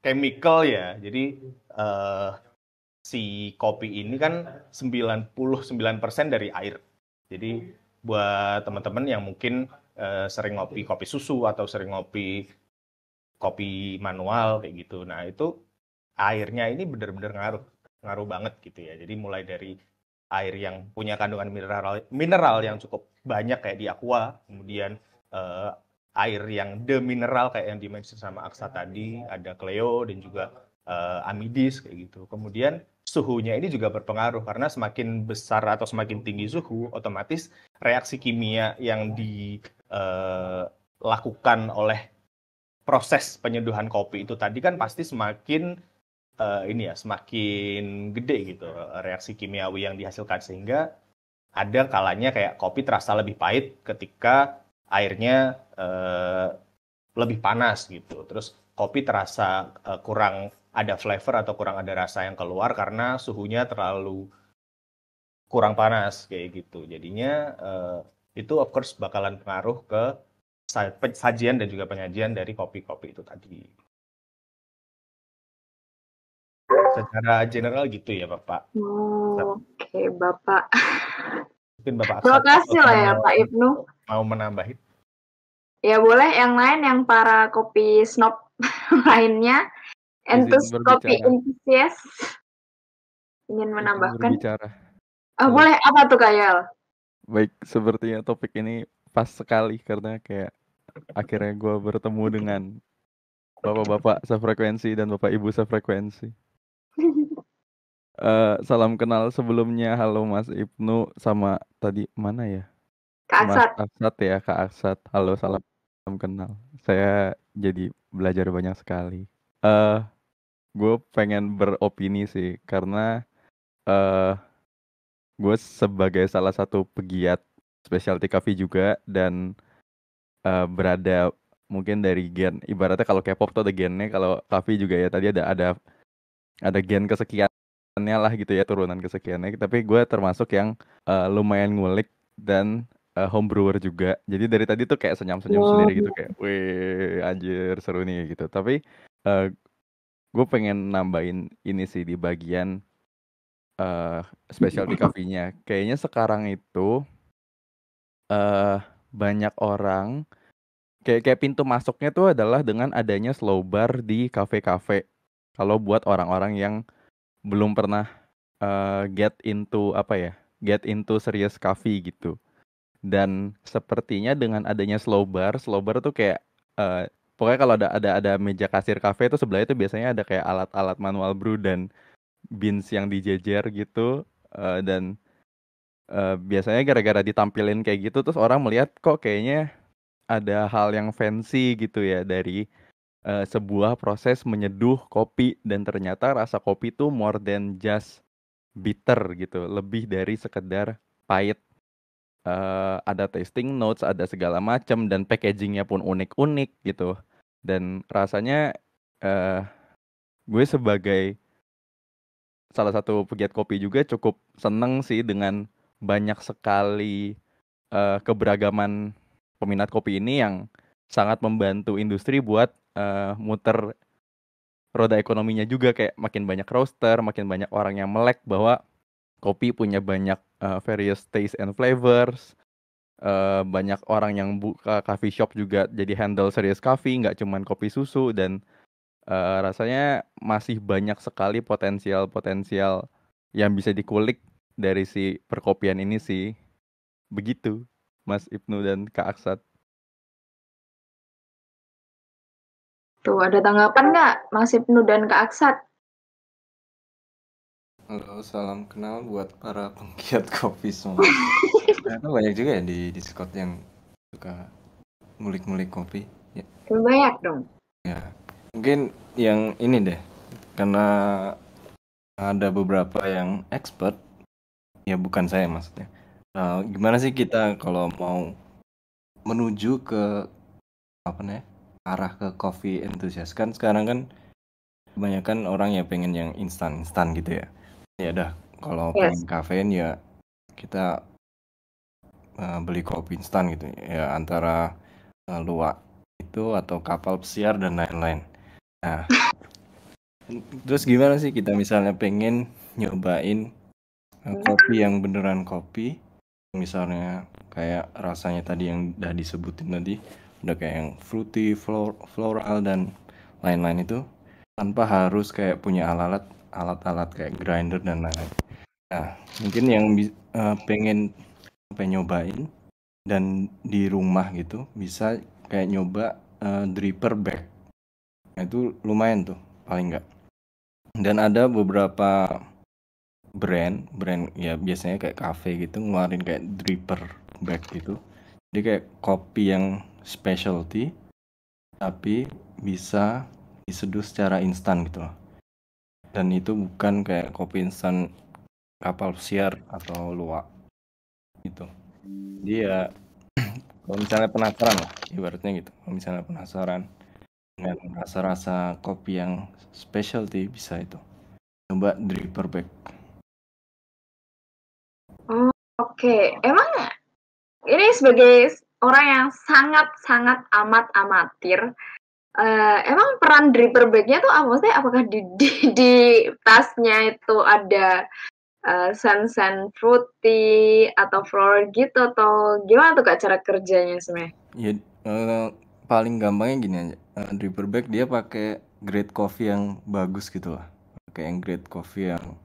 chemical ya. Jadi si kopi ini kan 99% dari air. Jadi buat teman-teman yang mungkin sering ngopi kopi susu atau sering ngopi kopi manual kayak gitu. Nah, itu airnya ini benar-benar ngaruh banget gitu ya. Jadi mulai dari air yang punya kandungan mineral yang cukup banyak kayak di Aqua, kemudian air yang demineral kayak yang dimention sama Aksa tadi, ada Cleo dan juga Amidis kayak gitu. Kemudian suhunya ini juga berpengaruh karena semakin besar atau semakin tinggi suhu, otomatis reaksi kimia yang dilakukan oleh proses penyeduhan kopi itu tadi kan pasti semakin semakin gede gitu reaksi kimiawi yang dihasilkan, sehingga ada kalanya kayak kopi terasa lebih pahit ketika airnya lebih panas gitu. Terus kopi terasa kurang ada flavor atau kurang ada rasa yang keluar karena suhunya terlalu kurang panas kayak gitu. Jadinya itu of course bakalan pengaruh ke sajian dan juga penyajian dari kopi-kopi itu tadi. Secara general gitu ya Bapak. Oke, Bapak. Mungkin Bapak Terima Aksat kasih lah ya Pak Ibnu. mau menambahin. Ya boleh yang lain, yang para kopi snob lainnya, kopi enthusiast ingin menambahkan. Berbicara. Boleh, apa tuh Kak Yal? Baik, sepertinya topik ini pas sekali karena kayak akhirnya gue bertemu dengan bapak-bapak sefrekuensi dan bapak ibu sefrekuensi. Salam kenal sebelumnya, halo Mas Ibnu sama tadi mana ya? Kak Aksat. Mas Aksat ya, Kak Aksat. Halo, salam kenal. Saya jadi belajar banyak sekali. Gue pengen beropini sih karena gue sebagai salah satu pegiat specialty coffee juga dan berada mungkin dari gen, ibaratnya kalau K-pop tuh ada gennya, kalau coffee juga ya tadi ada gen kesekiannya lah gitu ya, turunan kesekiannya. Tapi gue termasuk yang lumayan ngulik dan homebrewer juga. Jadi dari tadi tuh kayak senyum-senyum sendiri gitu, kayak weh anjir seru nih gitu. Tapi gue pengen nambahin ini sih di bagian specialty coffee-nya. Kayaknya sekarang itu banyak orang kayak pintu masuknya tuh adalah dengan adanya slow bar di kafe-kafe. Kalau buat orang-orang yang belum pernah get into serious coffee gitu. Dan sepertinya dengan adanya slow bar tuh kayak pokoknya kalau ada meja kasir kafe itu sebelahnya itu biasanya ada kayak alat-alat manual brew dan beans yang dijejer gitu, dan biasanya gara-gara ditampilin kayak gitu terus orang melihat kok kayaknya ada hal yang fancy gitu ya dari sebuah proses menyeduh kopi, dan ternyata rasa kopi tuh more than just bitter gitu, lebih dari sekedar pahit. Ada tasting notes, ada segala macam, dan packagingnya pun unik-unik gitu. Dan rasanya gue sebagai salah satu pegiat kopi juga cukup seneng sih dengan banyak sekali keberagaman peminat kopi ini yang sangat membantu industri buat muter roda ekonominya juga, kayak makin banyak roaster, makin banyak orang yang melek bahwa kopi punya banyak various taste and flavors. Banyak orang yang buka coffee shop juga jadi handle serious coffee, nggak cuman kopi susu, dan rasanya masih banyak sekali potensial yang bisa dikulik dari si perkopian ini sih. Begitu, Mas Ibnu dan Kak Aksat. Tuh, ada tanggapan nggak Mas Ibnu dan Kak Aksat? Halo, salam kenal buat para penggiat kopi semua. Ternyata banyak juga ya di Discord yang suka ngulik-ngulik kopi. Ya. Banyak dong. Ya, mungkin yang ini deh, karena ada beberapa yang expert, ya bukan saya maksudnya. Gimana sih kita kalau mau menuju ke arah ke coffee enthusiast, kan sekarang kan kebanyakan orang ya pengen yang instan gitu ya. Ya udah, kalau pengen kafein ya kita beli kopi instan gitu ya, antara luwak itu atau kapal pesiar dan lain-lain. Nah, Terus gimana sih kita misalnya pengen nyobain kopi yang beneran kopi, misalnya kayak rasanya tadi yang udah disebutin tadi, udah kayak yang fruity, floral dan lain-lain itu, tanpa harus kayak punya alat-alat kayak grinder dan lain-lain. Nah, mungkin yang pengen nyobain dan di rumah gitu bisa kayak nyoba dripper bag. Nah, itu lumayan tuh paling nggak. Dan ada beberapa brand ya biasanya kayak cafe gitu ngeluarin kayak dripper bag gitu. Jadi kayak kopi yang specialty tapi bisa diseduh secara instan gitu loh. Dan itu bukan kayak kopi instan kapal pesiar atau luwak gitu. Jadi ya kalau misalnya penasaran lah ibaratnya gitu. Kalau misalnya penasaran dengan rasa-rasa kopi yang specialty bisa itu. Coba dripper bag. Oh, oke. Emang ini sebagai orang yang sangat amat amatir, emang peran dripper bag-nya tuh apa? Maksudnya apakah di tasnya itu ada sen fruity atau floral gitu, atau gimana tuh Kak cara kerjanya sebenarnya? Ya paling gampangnya gini aja. Dripper bag dia pakai grade coffee yang bagus gitu lah. Pakai yang grade coffee yang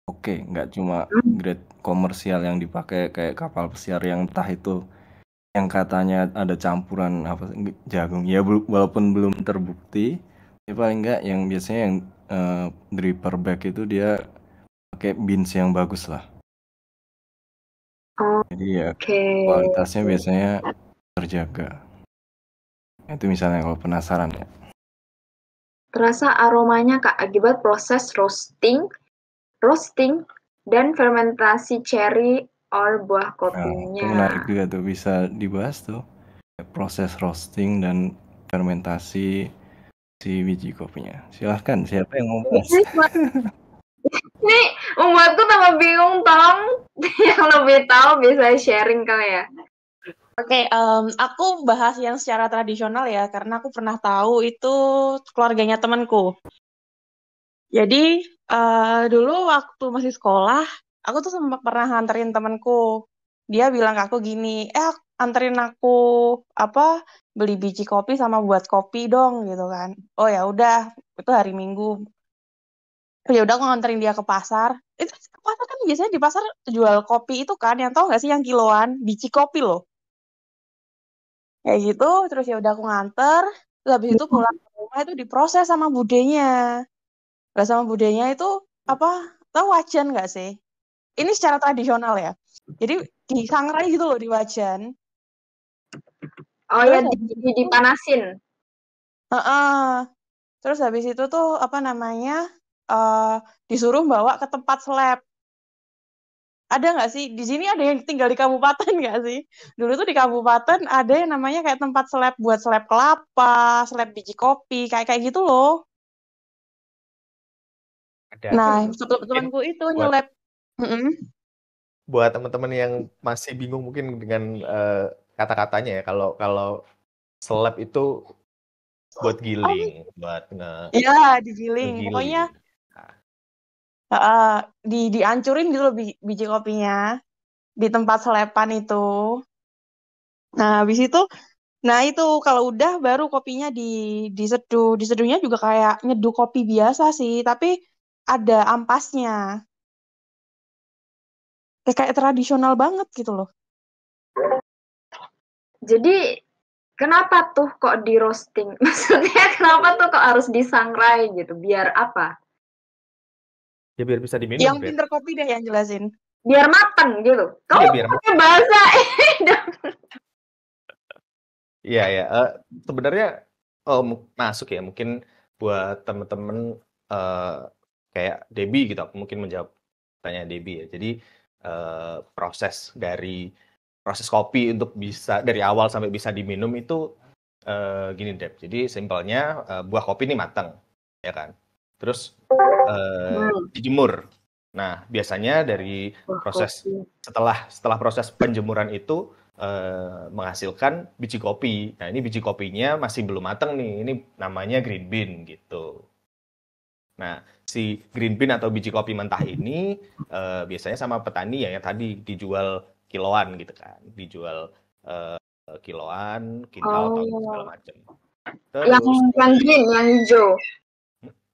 oke, nggak cuma grade komersial yang dipakai kayak kapal pesiar yang entah itu yang katanya ada campuran apa jagung ya, walaupun belum terbukti ya paling nggak yang biasanya yang dripper bag itu dia pakai beans yang bagus lah. Jadi ya kualitasnya biasanya terjaga. Itu misalnya kalau penasaran ya. Terasa aromanya Kak akibat proses roasting dan fermentasi cherry or buah kopinya. Itu menarik juga tuh, bisa dibahas tuh proses roasting dan fermentasi si biji kopinya. Silahkan, siapa yang mau bahas? Ini membuatku tambah bingung, tolong yang lebih tahu bisa sharing kali ya. Oke, aku bahas yang secara tradisional ya, karena aku pernah tahu itu keluarganya temanku. Jadi dulu waktu masih sekolah, aku tuh sempat pernah nganterin temanku. Dia bilang ke aku gini, anterin aku beli biji kopi sama buat kopi dong gitu kan. Oh ya udah, itu hari Minggu. Ya udah aku nganterin dia ke pasar. Itu ke pasar kan biasanya di pasar jual kopi itu kan, yang tahu nggak sih yang kiloan biji kopi loh. Kayak gitu, terus ya udah aku nganter, terus habis itu pulang ke rumah itu diproses sama budenya. Lah sama budenya itu tahu wajan nggak sih? Ini secara tradisional ya. Jadi disangrai gitu loh di wajan. Oh ya, dipanasin. Terus habis itu tuh disuruh bawa ke tempat slab. Ada nggak sih? Di sini ada yang tinggal di kabupaten nggak sih? Dulu tuh di kabupaten ada yang namanya kayak tempat slab buat slab kelapa, slab biji kopi, kayak gitu loh. Ada. Nah, temanku itu nyelep. Buat teman-teman yang masih bingung mungkin dengan kata-katanya ya, kalau slab itu buat giling, buat Iya, digiling. Pokoknya dihancurin gitu loh biji kopinya di tempat selepan itu. Nah, habis itu kalau udah baru kopinya diseduh. Diseduhnya juga kayak nyeduh kopi biasa sih, tapi ada ampasnya. Kayak tradisional banget gitu loh. Jadi kenapa tuh kok di roasting? Maksudnya kenapa tuh kok harus disangrai gitu? Biar apa? Ya biar bisa diminum. Yang pinter kopi deh yang jelasin. Biar mateng gitu. Kamu pakai bahasa Iya ya. Sebenarnya masuk ya, mungkin buat teman-teman kayak Debbie gitu, aku mungkin menjawab tanya Debbie ya. Jadi proses kopi untuk bisa dari awal sampai bisa diminum itu gini Deb. Jadi simpelnya buah kopi ini matang, ya kan. Terus dijemur. Nah, biasanya dari proses setelah proses penjemuran itu menghasilkan biji kopi. Nah, ini biji kopinya masih belum matang nih. Ini namanya green bean gitu. Nah, si green bean atau biji kopi mentah ini biasanya sama petani ya, yang tadi dijual kiloan gitu kan, dijual kiloan, kintal, ton, segala Oh, macam. yang Terus green, yang hijau.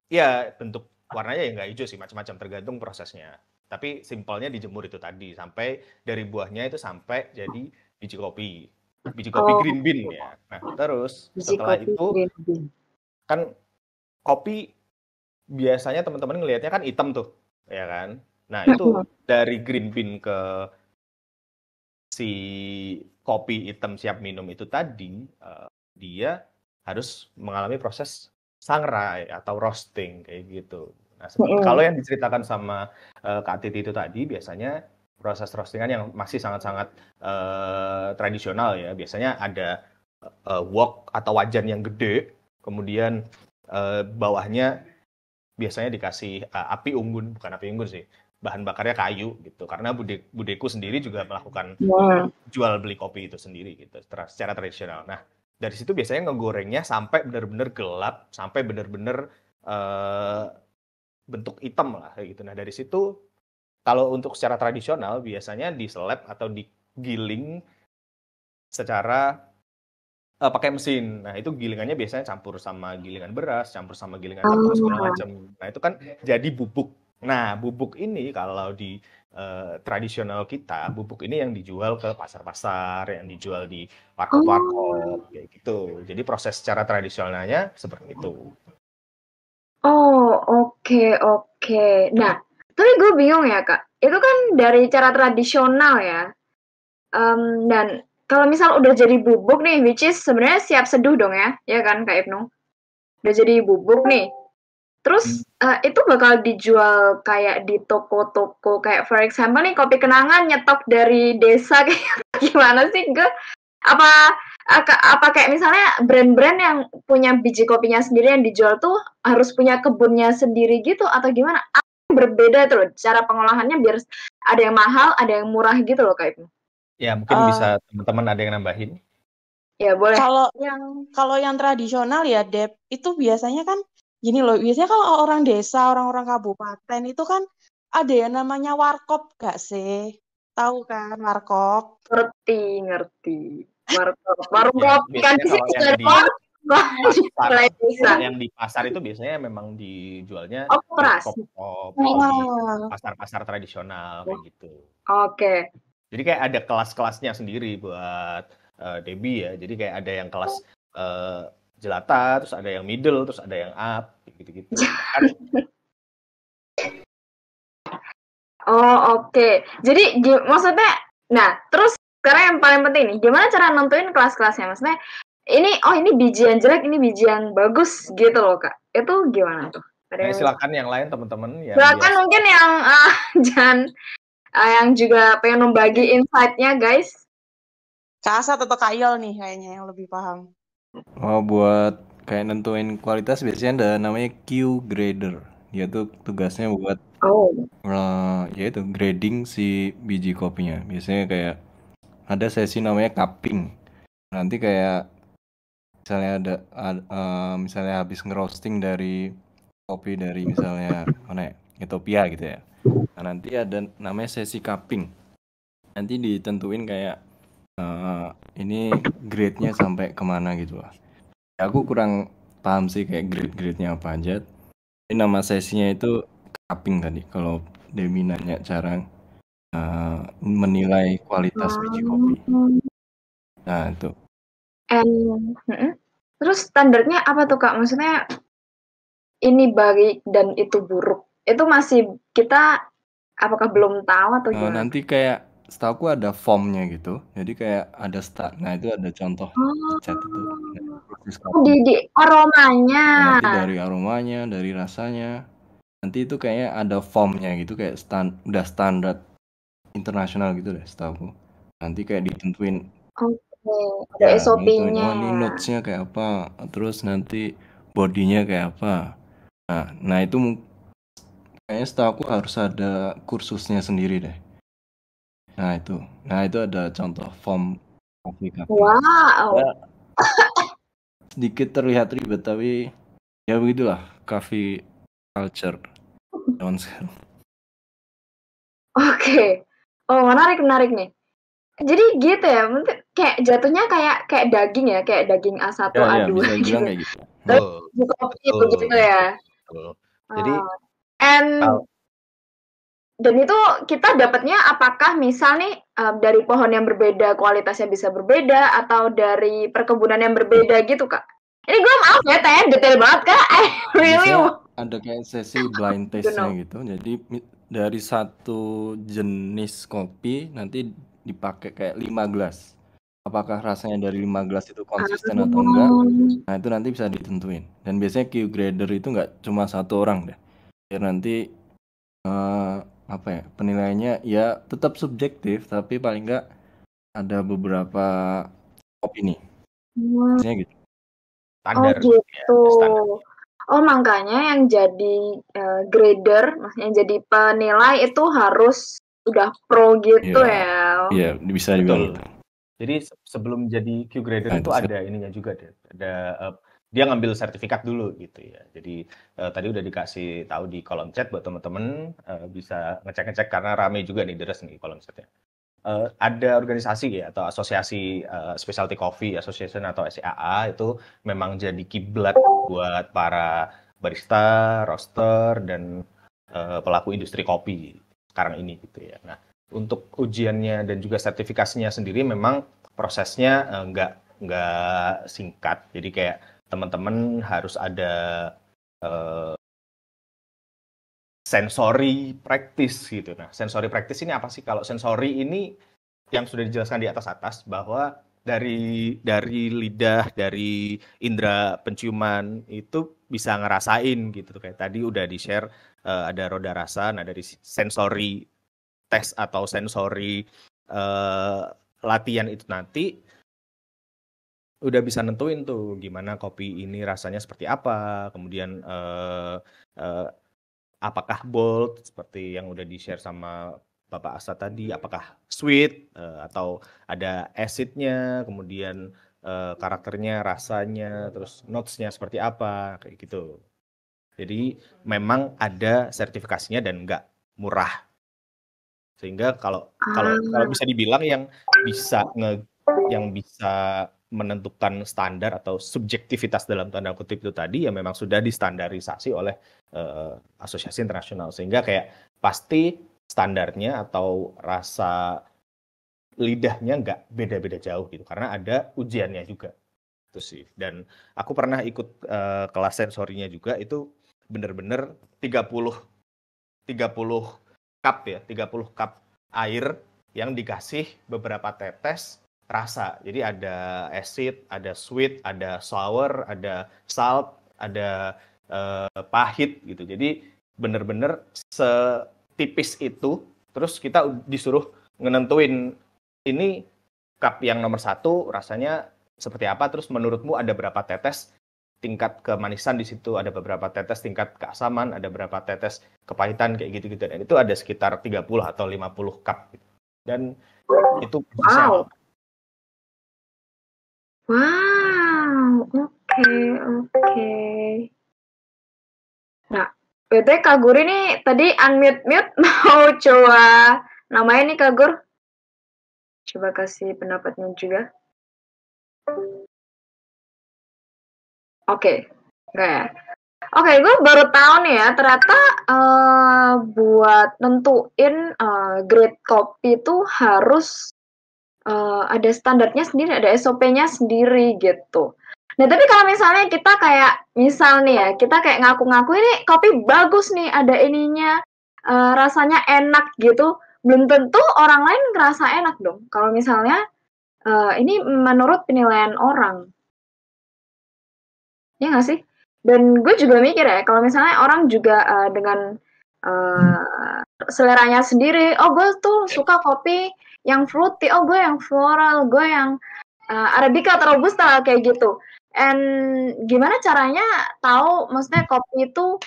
ya bentuk warnanya ya nggak hijau sih, macam-macam tergantung prosesnya. Tapi simpelnya dijemur itu tadi sampai dari buahnya itu sampai jadi biji kopi Oh, green bean ya. Nah, terus biji setelah kopi itu green bean. kan kopi biasanya teman-teman ngelihatnya kan hitam tuh, ya kan? Nah, itu dari green bean ke si kopi hitam siap minum itu tadi, dia harus mengalami proses sangrai atau roasting kayak gitu. Nah, kalau yang diceritakan sama Kak Titi itu tadi biasanya proses roastingan yang masih sangat-sangat tradisional ya. Biasanya ada wok atau wajan yang gede, kemudian bawahnya biasanya dikasih api unggun, bukan api unggun sih, bahan bakarnya kayu gitu. Karena budeku sendiri juga melakukan jual beli kopi itu sendiri gitu secara tradisional. Nah, dari situ biasanya ngegorengnya sampai benar-benar gelap, sampai benar-benar bentuk hitam lah kayak gitu. Nah, dari situ kalau untuk secara tradisional biasanya diseleb atau digiling secara pakai mesin. Nah, itu gilingannya biasanya campur sama gilingan beras, campur sama gilingan tepung segala macam. Nah, itu kan jadi bubuk. Nah, bubuk ini kalau di tradisional kita, bubuk ini yang dijual ke pasar-pasar, yang dijual di warkop-warkop kayak gitu. Jadi proses secara tradisionalnya seperti itu. Oh, oke. Nah, tapi gue bingung ya, Kak. Itu kan dari cara tradisional ya. Dan kalau misal udah jadi bubuk nih, which is sebenarnya siap seduh dong ya kan, Kak Ibnu? Udah jadi bubuk nih. Terus itu bakal dijual kayak di toko-toko, kayak for example nih kopi kenangan nyetok dari desa kayak gimana sih? Apa kayak misalnya brand-brand yang punya biji kopinya sendiri yang dijual tuh harus punya kebunnya sendiri gitu atau gimana? Apa yang berbeda tuh loh, cara pengolahannya biar ada yang mahal, ada yang murah gitu loh Kak Ibnu. Ya, mungkin bisa teman-teman ada yang nambahin. Ya, boleh. Kalau yang tradisional ya, Dep, itu biasanya kan gini loh, biasanya kalau orang desa, orang-orang kabupaten itu kan ada yang namanya warkop gak sih? Tahu kan warkop? Ngerti. Warung Ya, kopi kan biasanya di kalau sini yang ada di pasar. kalau yang di pasar itu biasanya memang dijualnya di Operasi. kop-kop atau di pasar-pasar tradisional kayak gitu. Oke. Jadi kayak ada kelas-kelasnya sendiri buat Debbie ya. Jadi kayak ada yang kelas jelata, terus ada yang middle, terus ada yang up, gitu-gitu. Oh, oke. Jadi maksudnya, nah terus sekarang yang paling penting nih, gimana cara nentuin kelas-kelasnya? Maksudnya ini biji yang jelek, ini biji yang bagus gitu loh Kak. Itu gimana tuh? Silakan yang lain teman-teman yang silakan mungkin yang jangan yang juga pengen membagi insight-nya guys. Kak Asat atau Kak Yol nih kayaknya yang lebih paham. Oh, buat kayak nentuin kualitas biasanya ada namanya Q grader. Dia tuh tugasnya buat ya itu grading si biji kopinya. Biasanya kayak ada sesi namanya cupping. Nanti kayak misalnya misalnya habis ngerosting dari kopi dari misalnya mana ya, Ethiopia gitu ya. Nah, nanti ada namanya sesi cupping. Nanti ditentuin kayak ini grade-nya sampai kemana gitu lah. Aku kurang paham sih kayak grade-nya apa aja. Ini nama sesinya itu cupping tadi. Kalau Demi nanya cara menilai kualitas biji kopi. Nah, itu. Terus standarnya apa tuh Kak? Maksudnya ini baik dan itu buruk. Itu masih kita apakah belum tahu atau gimana? Nanti kayak setahu ada formnya gitu. Jadi kayak ada nah itu ada contoh cat itu. Di aromanya. Nanti dari aromanya, dari rasanya. Nanti itu kayaknya ada formnya gitu kayak udah standar internasional gitu deh setahu. Nanti kayak ditentuin. Ada SOP-nya. Ini notes-nya kayak apa. Terus nanti bodinya kayak apa. Nah itu kayaknya setahu harus ada kursusnya sendiri deh. Nah itu ada contoh form kopi. Wow. Sedikit terlihat ribet tapi ya begitulah culture zaman sekarang. Oke. Oh, menarik nih. Jadi gitu ya, mungkin kayak jatuhnya kayak daging ya, kayak daging A1, Ya, A2 bisa dibilang gitu. kayak gitu. Terus Betul, kopi betul, begitu ya. betul. Jadi And kalau dan itu kita dapatnya apakah misal nih dari pohon yang berbeda kualitasnya bisa berbeda atau dari perkebunan yang berbeda gitu Kak? Ini gue maaf ya tanya detail banget Kak. I really Biasanya want ada kayak sesi blind to taste-nya know. gitu. Jadi dari satu jenis kopi nanti dipakai kayak 5 gelas. Apakah rasanya dari 5 gelas itu konsisten atau enggak? Nah, itu nanti bisa ditentuin. Dan biasanya Q grader itu enggak cuma satu orang deh. Biar nanti apa ya, penilaiannya ya tetap subjektif, tapi paling enggak ada beberapa opini. Biasanya gitu. standar, Oh gitu. ya, standar. Oh makanya yang jadi grader, maksudnya jadi penilai itu harus udah pro gitu ya. Iya, bisa dibilang Betul. gitu. Jadi sebelum jadi Q grader Nah, itu ada ininya juga deh. Ada dia ngambil sertifikat dulu gitu ya. Jadi tadi udah dikasih tahu di kolom chat buat teman-teman bisa ngecek-ngecek karena rame juga nih deres nih kolom chatnya. Ada organisasi ya atau asosiasi specialty coffee association atau SCAA itu memang jadi kiblat buat para barista, roaster dan pelaku industri kopi sekarang ini gitu ya. Nah, untuk ujiannya dan juga sertifikasinya sendiri memang prosesnya nggak singkat. Jadi kayak teman-teman harus ada sensory practice gitu. Nah, sensory practice ini apa sih? Kalau sensory ini yang sudah dijelaskan di atas bahwa dari lidah, dari indera penciuman itu bisa ngerasain gitu. Kayak tadi udah di-share ada roda rasa. Nah, dari sensory tes atau sensory latihan itu nanti udah bisa nentuin tuh gimana kopi ini rasanya seperti apa, kemudian apakah bold seperti yang udah di-share sama Bapak Asa tadi, apakah sweet atau ada acidnya, kemudian karakternya, rasanya, terus notes-nya seperti apa, kayak gitu. Jadi memang ada sertifikasinya dan nggak murah. Sehingga kalau bisa dibilang yang bisa menentukan standar atau subjektivitas dalam tanda kutip itu tadi ya memang sudah distandarisasi oleh asosiasi internasional, sehingga kayak pasti standarnya atau rasa lidahnya nggak beda-beda jauh gitu karena ada ujiannya juga itu sih. Dan aku pernah ikut kelas sensorinya juga, itu bener-bener 30 cup ya, 30 cup air yang dikasih beberapa tetes rasa. Jadi ada acid, ada sweet, ada sour, ada salt, ada pahit gitu. Jadi bener-bener setipis itu. Terus kita disuruh nentuin ini cup yang nomor 1 rasanya seperti apa. Terus menurutmu ada berapa tetes tingkat kemanisan di situ, ada beberapa tetes tingkat keasaman, ada beberapa tetes kepahitan kayak gitu-gitu. Dan itu ada sekitar 30 atau 50 cup gitu. Dan itu prosesnya lama. Wow, oke. Nah, BTW Kak Gur ini tadi unmute mau coba namanya nih Kak Gur. Coba kasih pendapatnya juga. Oke, enggak ya? Oke, gue baru tahu nih ya, ternyata buat nentuin grade kopi itu harus ada standarnya sendiri, ada SOP-nya sendiri gitu. Nah, tapi kalau misalnya kita kayak, misal nih ya, kita kayak ngaku-ngaku ini kopi bagus nih, ada ininya, rasanya enak gitu, belum tentu orang lain ngerasa enak dong. Kalau misalnya ini menurut penilaian orang. Ya nggak sih? Dan gue juga mikir ya, kalau misalnya orang juga dengan seleranya sendiri, oh gue tuh suka kopi yang fruity, oh gue yang floral, gue yang Arabica atau Robusta kayak gitu. And gimana caranya tahu, maksudnya kopi itu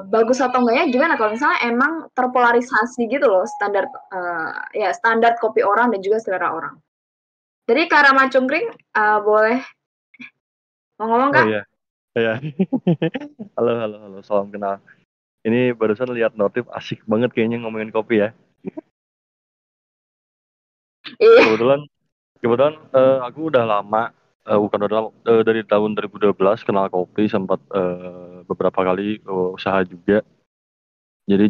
bagus atau enggaknya gimana kalau misalnya emang terpolarisasi gitu loh standar ya standar kopi orang dan juga selera orang. Jadi Kak Rama Cungkring boleh mau ngomong Kak? Oh iya. Ya. Halo, halo, halo. Salam kenal. Ini barusan lihat notif asik banget kayaknya ngomongin kopi ya. Iya. Kebetulan, kebetulan aku udah lama, bukan udah lama, dari tahun 2012 kenal kopi, sempat beberapa kali usaha juga. Jadi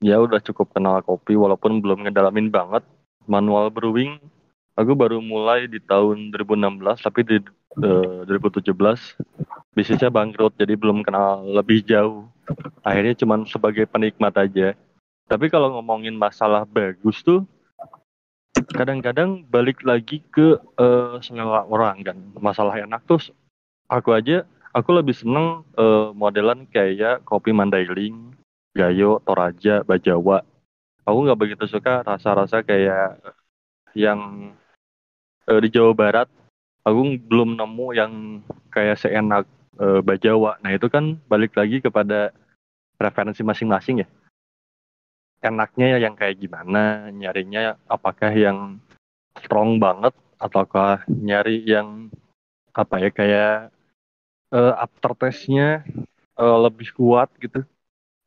udah cukup kenal kopi walaupun belum ngedalamin banget. Manual brewing, aku baru mulai di tahun 2016, tapi di 2017 bisnisnya bangkrut, jadi belum kenal lebih jauh. Akhirnya cuman sebagai penikmat aja. Tapi kalau ngomongin masalah bagus tuh, kadang-kadang balik lagi ke selera orang kan. Masalah enak tuh, aku lebih seneng modelan kayak kopi Mandailing, Gayo, Toraja, Bajawa. Aku nggak begitu suka rasa-rasa kayak yang di Jawa Barat. Aku belum nemu yang kayak seenak Bajawa. Nah itu kan balik lagi kepada preferensi masing-masing ya. Enaknya yang kayak gimana, nyarinya apakah yang strong banget ataukah nyari yang apa ya kayak aftertaste-nya lebih kuat gitu.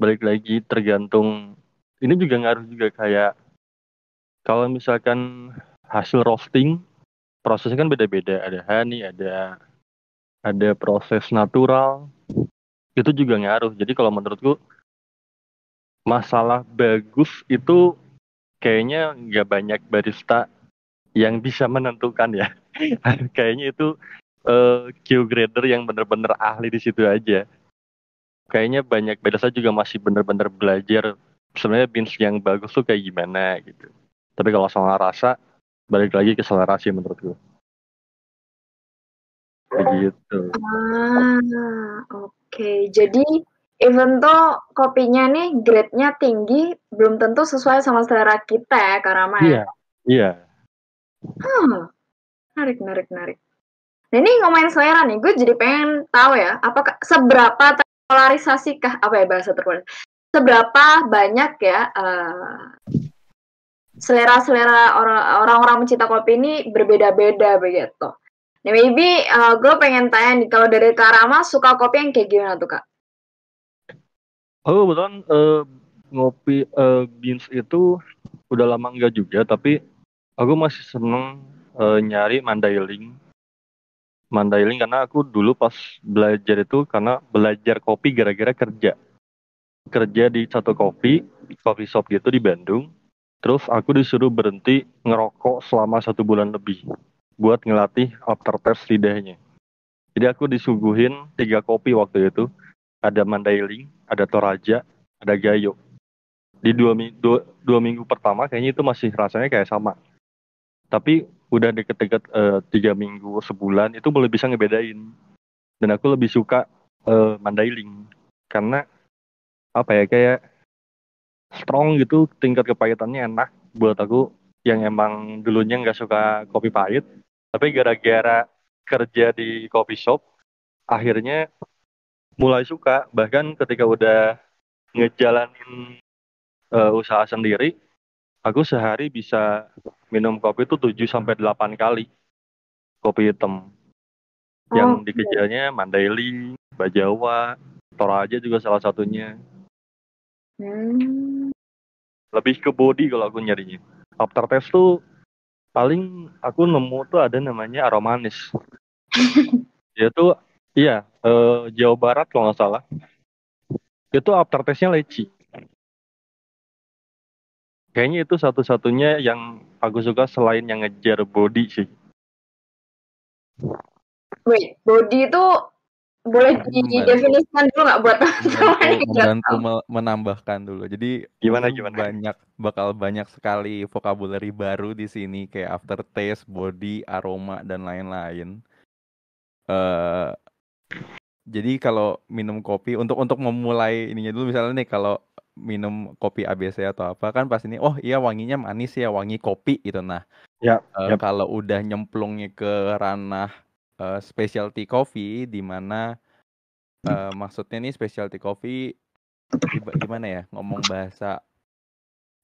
Balik lagi tergantung, ini juga ngaruh juga kayak kalau misalkan hasil roasting prosesnya kan beda-beda, ada honey, ada proses natural, itu juga ngaruh. Jadi kalau menurutku masalah bagus itu kayaknya nggak banyak barista yang bisa menentukan ya. Kayaknya itu Q-grader yang bener-bener ahli di situ aja. Kayaknya banyak barista juga masih bener-bener belajar sebenarnya beans yang bagus tuh kayak gimana gitu. Tapi kalau soal rasa, balik lagi ke selera sih menurutku. Begitu. Oke. Jadi even tuh kopinya nih grade-nya tinggi, belum tentu sesuai sama selera kita ya, Kak Rama ya. Iya. Menarik. Nah ini ngomongin selera nih, gue jadi pengen tahu ya, apakah seberapa terpolarisasi kah, apa ya bahasa terpolarisasi, seberapa banyak ya selera-selera orang-orang mencinta kopi ini berbeda-beda begitu. Nah maybe gue pengen tanya nih, kalau dari Kak Rama suka kopi yang kayak gimana tuh Kak? Oh kebetulan ngopi beans itu udah lama enggak juga, tapi aku masih seneng nyari Mandailing karena aku dulu pas belajar itu karena belajar kopi gara-gara kerja di satu coffee shop gitu di Bandung. Terus aku disuruh berhenti ngerokok selama 1 bulan lebih buat ngelatih aftertaste lidahnya. Jadi aku disuguhin 3 kopi waktu itu, ada Mandailing, ada Toraja, ada Gayo. Di dua minggu pertama kayaknya itu masih rasanya kayak sama. Tapi udah deket-deket 3 minggu, sebulan itu mulai bisa ngebedain. Dan aku lebih suka Mandailing karena apa ya kayak strong gitu, tingkat kepahitannya enak buat aku yang emang dulunya nggak suka kopi pahit. Tapi gara-gara kerja di coffee shop, akhirnya mulai suka. Bahkan ketika udah ngejalanin usaha sendiri, aku sehari bisa minum kopi itu 7 sampai 8 kali kopi hitam. Yang dikejarnya Mandailing, Bajawa, Toraja juga salah satunya. Lebih ke body kalau aku nyarinya. Aftertaste tuh paling aku nemu tuh ada namanya Aromanis. Dia tuh Jawa Barat kalau nggak salah. Itu aftertaste-nya leci. Kayaknya itu satu-satunya yang aku suka selain yang ngejar body sih. Wait, body itu boleh didefinisikan dulu nggak buat membantu menambahkan dulu. Jadi gimana? bakal banyak sekali vocabulary baru di sini kayak aftertaste, body, aroma dan lain-lain. Jadi kalau minum kopi untuk memulai ininya dulu, misalnya nih kalau minum kopi ABC atau apa kan pas ini iya wanginya manis ya, wangi kopi gitu. Nah, kalau udah nyemplungnya ke ranah specialty coffee di mana maksudnya nih specialty coffee gimana ya ngomong bahasa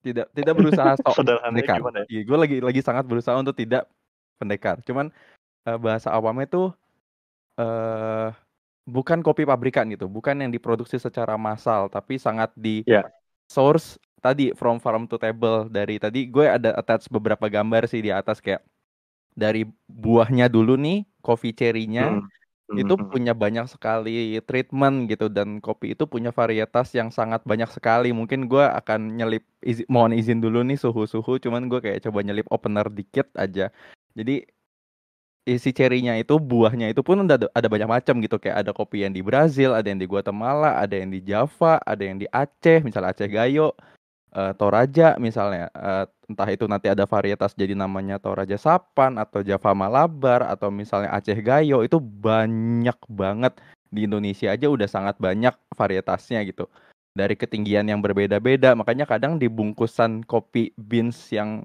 tidak berusaha sok pendekar. Gue lagi sangat berusaha untuk tidak pendekar. Cuman bahasa awamnya tuh bukan kopi pabrikan gitu, bukan yang diproduksi secara massal, tapi sangat di Ya. source tadi from farm to table. Dari tadi gue ada attach beberapa gambar sih di atas, kayak dari buahnya dulu nih, coffee cherry-nya itu punya banyak sekali treatment gitu, dan kopi itu punya varietas yang sangat banyak sekali. Mungkin gue akan nyelip, mohon izin dulu nih suhu-suhu, cuman gue kayak coba nyelip opener dikit aja. Jadi isi cherry-nya itu, buahnya itu pun ada banyak macam gitu, kayak ada kopi yang di Brazil, ada yang di Guatemala, ada yang di Java, ada yang di Aceh, misalnya Aceh Gayo, Toraja misalnya, entah itu nanti ada varietas jadi namanya Toraja Sapan atau Java Malabar atau misalnya Aceh Gayo. Itu banyak banget, di Indonesia aja udah sangat banyak varietasnya gitu, dari ketinggian yang berbeda-beda. Makanya kadang di bungkusan kopi beans yang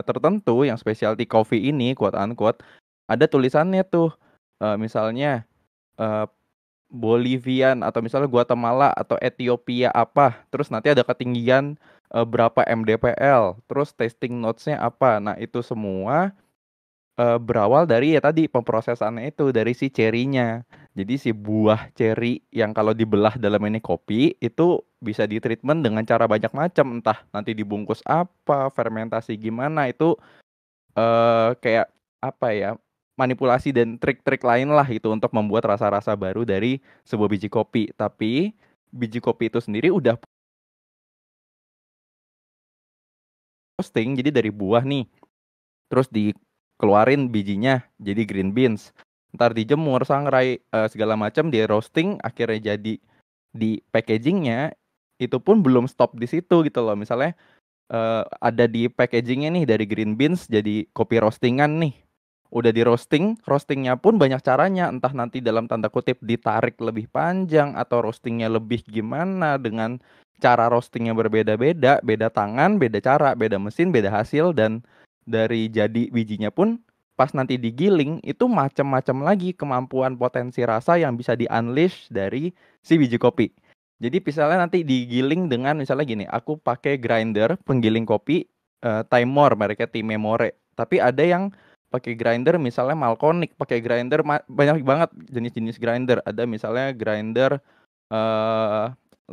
tertentu, yang specialty coffee ini quote unquote, ada tulisannya tuh, misalnya Bolivian atau misalnya Guatemala atau Ethiopia apa, terus nanti ada ketinggian berapa mdpl, terus tasting notes-nya apa. Nah itu semua berawal dari ya tadi pemprosesannya itu dari si cherry-nya. Jadi si buah cherry yang kalau dibelah dalam ini kopi itu bisa ditreatment dengan cara banyak macam, entah nanti dibungkus apa, fermentasi gimana, itu kayak apa ya, manipulasi dan trik-trik lain lah itu untuk membuat rasa-rasa baru dari sebuah biji kopi. Tapi biji kopi itu sendiri udah roasting, jadi dari buah nih, terus dikeluarin bijinya jadi green beans, ntar dijemur, sangrai, segala macam, di roasting, akhirnya jadi di packagingnya itu pun belum stop di situ gitu loh. Misalnya ada di packagingnya nih dari green beans jadi kopi roastingan nih, udah di roasting, roastingnya pun banyak caranya, entah nanti dalam tanda kutip ditarik lebih panjang atau roastingnya lebih gimana, dengan cara roastingnya berbeda-beda, beda tangan, beda cara, beda mesin, beda hasil. Dan dari jadi bijinya pun pas nanti digiling itu macam-macam lagi kemampuan potensi rasa yang bisa di-unleash dari si biji kopi. Jadi misalnya nanti digiling dengan, misalnya gini, aku pakai grinder penggiling kopi Timor, mereknya Timemore. Tapi ada yang pakai grinder misalnya Malconic, pakai grinder banyak banget jenis-jenis grinder. Ada misalnya grinder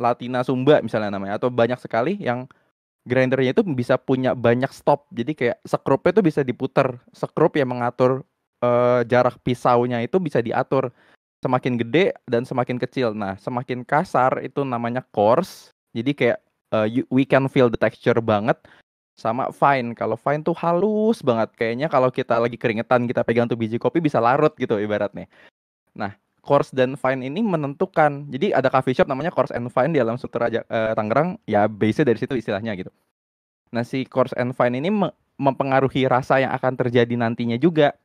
Latina Sumba misalnya namanya, atau banyak sekali yang grindernya itu bisa punya banyak stop. Jadi kayak sekrupnya itu bisa diputer, sekrup yang mengatur jarak pisaunya itu bisa diatur semakin gede dan semakin kecil. Nah, semakin kasar itu namanya coarse. Jadi kayak we can feel the texture banget. Sama fine. Kalau fine tuh halus banget. Kayaknya kalau kita lagi keringetan, kita pegang tuh biji kopi bisa larut gitu ibaratnya. Nah, coarse dan fine ini menentukan. Jadi ada coffee shop namanya Coarse and Fine di Alam Sutera Tangerang. Ya base dari situ istilahnya gitu. Nah, si coarse and fine ini mempengaruhi rasa yang akan terjadi nantinya juga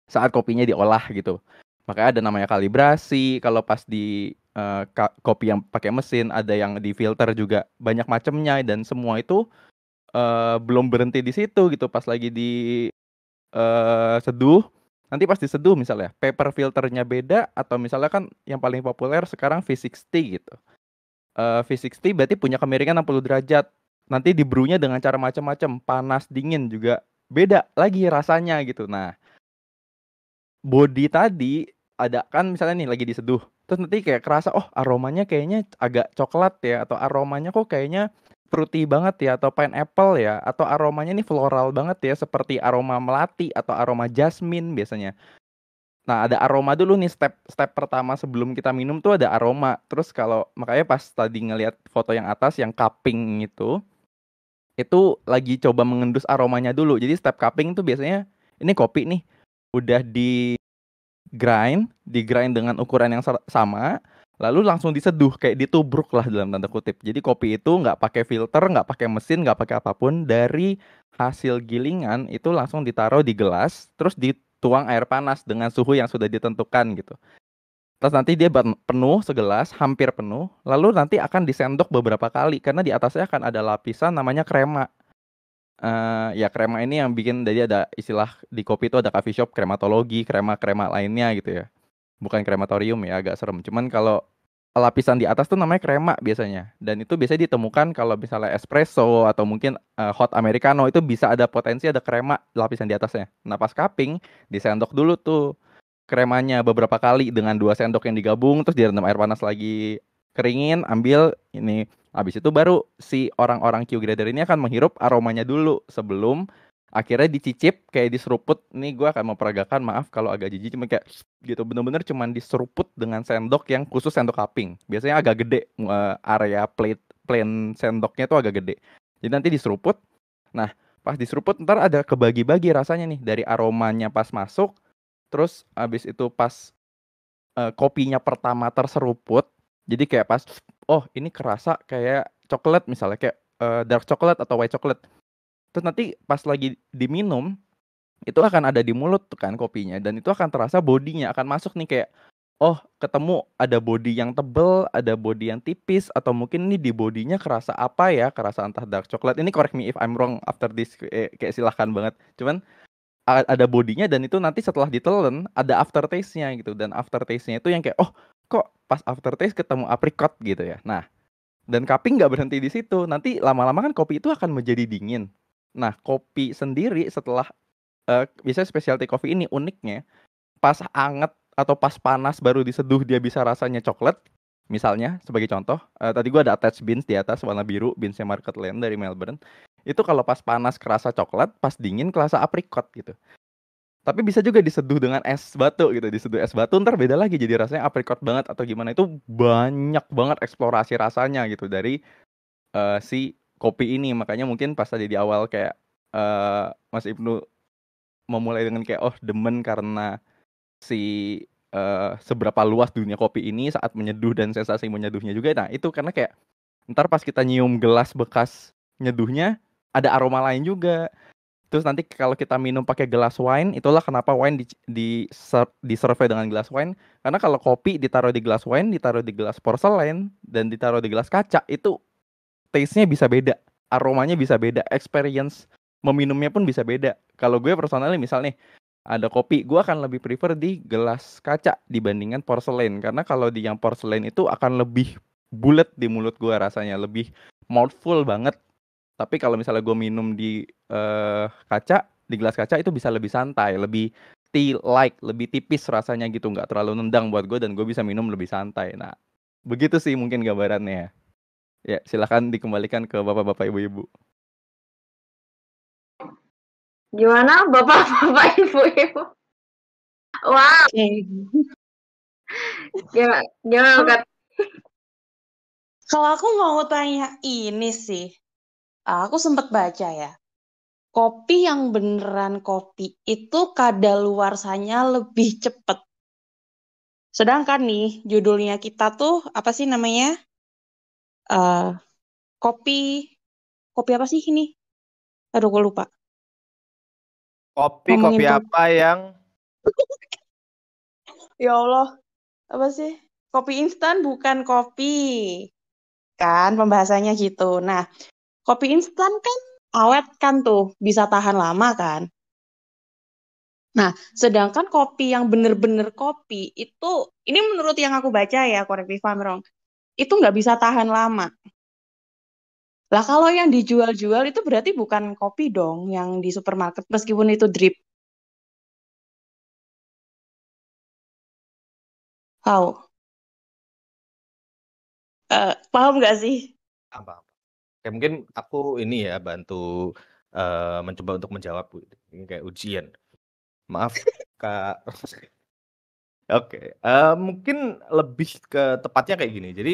saat kopinya diolah gitu. Makanya ada namanya kalibrasi. Kalau pas di kopi yang pakai mesin, ada yang di filter juga, banyak macamnya. Dan semua itu belum berhenti di situ gitu. Pas lagi di seduh, nanti pas diseduh misalnya paper filternya beda, atau misalnya kan yang paling populer sekarang V60 gitu. V60 berarti punya kemiringan 60 derajat. Nanti di brew-nya dengan cara macam-macam, panas, dingin juga beda lagi rasanya gitu. Nah, body tadi ada kan misalnya nih lagi diseduh, terus nanti kayak kerasa, oh aromanya kayaknya agak coklat ya, atau aromanya kok kayaknya fruity banget ya, atau pineapple ya, atau aromanya nih floral banget ya, seperti aroma melati atau aroma jasmine biasanya. Nah, ada aroma dulu nih, step pertama sebelum kita minum tuh ada aroma. Terus kalau makanya pas tadi ngelihat foto yang atas yang cupping itu lagi coba mengendus aromanya dulu. Jadi step cupping itu biasanya ini kopi nih udah di grind dengan ukuran yang sama, lalu langsung diseduh, kayak ditubruk lah dalam tanda kutip. Jadi kopi itu nggak pakai filter, nggak pakai mesin, nggak pakai apapun, dari hasil gilingan itu langsung ditaruh di gelas, terus dituang air panas dengan suhu yang sudah ditentukan gitu. Terus nanti dia penuh segelas, hampir penuh, lalu nanti akan disendok beberapa kali, karena di atasnya akan ada lapisan namanya krema. Ya krema ini yang bikin, jadi ada istilah di kopi itu ada coffee shop krematologi, krema lainnya gitu ya. Bukan krematorium ya, agak serem. Cuman kalau lapisan di atas tuh namanya krema biasanya. Dan itu biasanya ditemukan kalau misalnya espresso atau mungkin hot americano, itu bisa ada potensi ada krema lapisan di atasnya. Nah pas cupping, disendok dulu tuh. kremanya beberapa kali dengan 2 sendok yang digabung, terus direndam air panas lagi, keringin, ambil ini. Habis itu baru si orang-orang Q grader ini akan menghirup aromanya dulu sebelum akhirnya dicicip kayak diseruput. Nih gue akan memperagakan, maaf kalau agak jijik, cuma kayak gitu, bener-bener cuman diseruput dengan sendok yang khusus sendok cupping. Biasanya agak gede, area plain sendoknya tuh agak gede. Jadi nanti diseruput. Nah, pas diseruput ntar ada kebagi-bagi rasanya nih, dari aromanya pas masuk, terus abis itu pas kopinya pertama terseruput. Jadi kayak pas, oh ini kerasa kayak coklat misalnya, kayak dark coklat atau white coklat. Terus nanti pas lagi diminum, itu akan ada di mulut tuh kan kopinya, dan itu akan terasa bodinya akan masuk nih, kayak oh ketemu ada body yang tebel, ada body yang tipis, atau mungkin ini di bodinya kerasa apa ya, kerasa entah dark coklat. Ini correct me if I'm wrong after this, kayak silahkan banget. Cuman ada bodinya, dan itu nanti setelah ditelen ada aftertaste-nya gitu, dan aftertaste-nya itu yang kayak oh kok pas aftertaste ketemu apricot gitu ya. Nah, dan cupping nggak berhenti di situ, nanti lama-lama kan kopi itu akan menjadi dingin. Nah, kopi sendiri setelah biasanya specialty coffee ini uniknya pas anget atau pas panas baru diseduh dia bisa rasanya coklat. Misalnya sebagai contoh, tadi gua ada attached beans di atas warna biru, beansnya Market Lane dari Melbourne. Itu kalau pas panas kerasa coklat, pas dingin kerasa apricot gitu. Tapi bisa juga diseduh dengan es batu gitu, diseduh es batu ntar beda lagi, jadi rasanya apricot banget atau gimana. Itu banyak banget eksplorasi rasanya gitu dari si kopi ini. Makanya mungkin pas tadi di awal kayak Mas Ibnu memulai dengan kayak oh demen karena si seberapa luas dunia kopi ini saat menyeduh dan sensasi menyeduhnya juga. Nah itu karena kayak ntar pas kita nyium gelas bekas nyeduhnya ada aroma lain juga. Terus nanti kalau kita minum pakai gelas wine, itulah kenapa wine diserve dengan gelas wine. Karena kalau kopi ditaruh di gelas wine, ditaruh di gelas porselen, dan ditaruh di gelas kaca, itu taste-nya bisa beda, aromanya bisa beda, experience meminumnya pun bisa beda. Kalau gue personally misal nih, ada kopi, gue akan lebih prefer di gelas kaca dibandingkan porselen. Karena kalau di yang porselen itu akan lebih bulet di mulut gue rasanya, lebih mouthful banget. Tapi kalau misalnya gue minum di kaca, di gelas kaca itu bisa lebih santai, lebih tea-like, lebih tipis rasanya gitu, nggak terlalu nendang buat gue, dan gue bisa minum lebih santai. Nah, begitu sih mungkin gambarannya. Ya, silakan dikembalikan ke bapak-bapak, ibu-ibu. Gimana bapak-bapak, ibu-ibu? Wow, Oke. gimana Kat? Kalau aku mau tanya ini sih, aku sempat baca ya, kopi yang beneran kopi itu kadaluarsanya lebih cepet. Sedangkan nih, judulnya kita tuh apa sih namanya? Eh kopi apa sih ini? Aduh, gue lupa. Kopi Ngomongin kopi. apa yang Ya Allah, apa sih? Kopi instan bukan kopi. Kan pembahasannya gitu. Nah, kopi instan kan awet kan tuh, bisa tahan lama kan. Nah, sedangkan kopi yang bener-bener kopi itu, ini menurut yang aku baca ya, correct me if I'm wrong, itu nggak bisa tahan lama. Lah kalau yang dijual-jual itu berarti bukan kopi dong yang di supermarket, meskipun itu drip. How? Paham nggak sih? apa? Kayak mungkin aku ini ya bantu mencoba untuk menjawab, Bu. Ini kayak ujian. Maaf, Kak. Oke, mungkin lebih ke tepatnya kayak gini. Jadi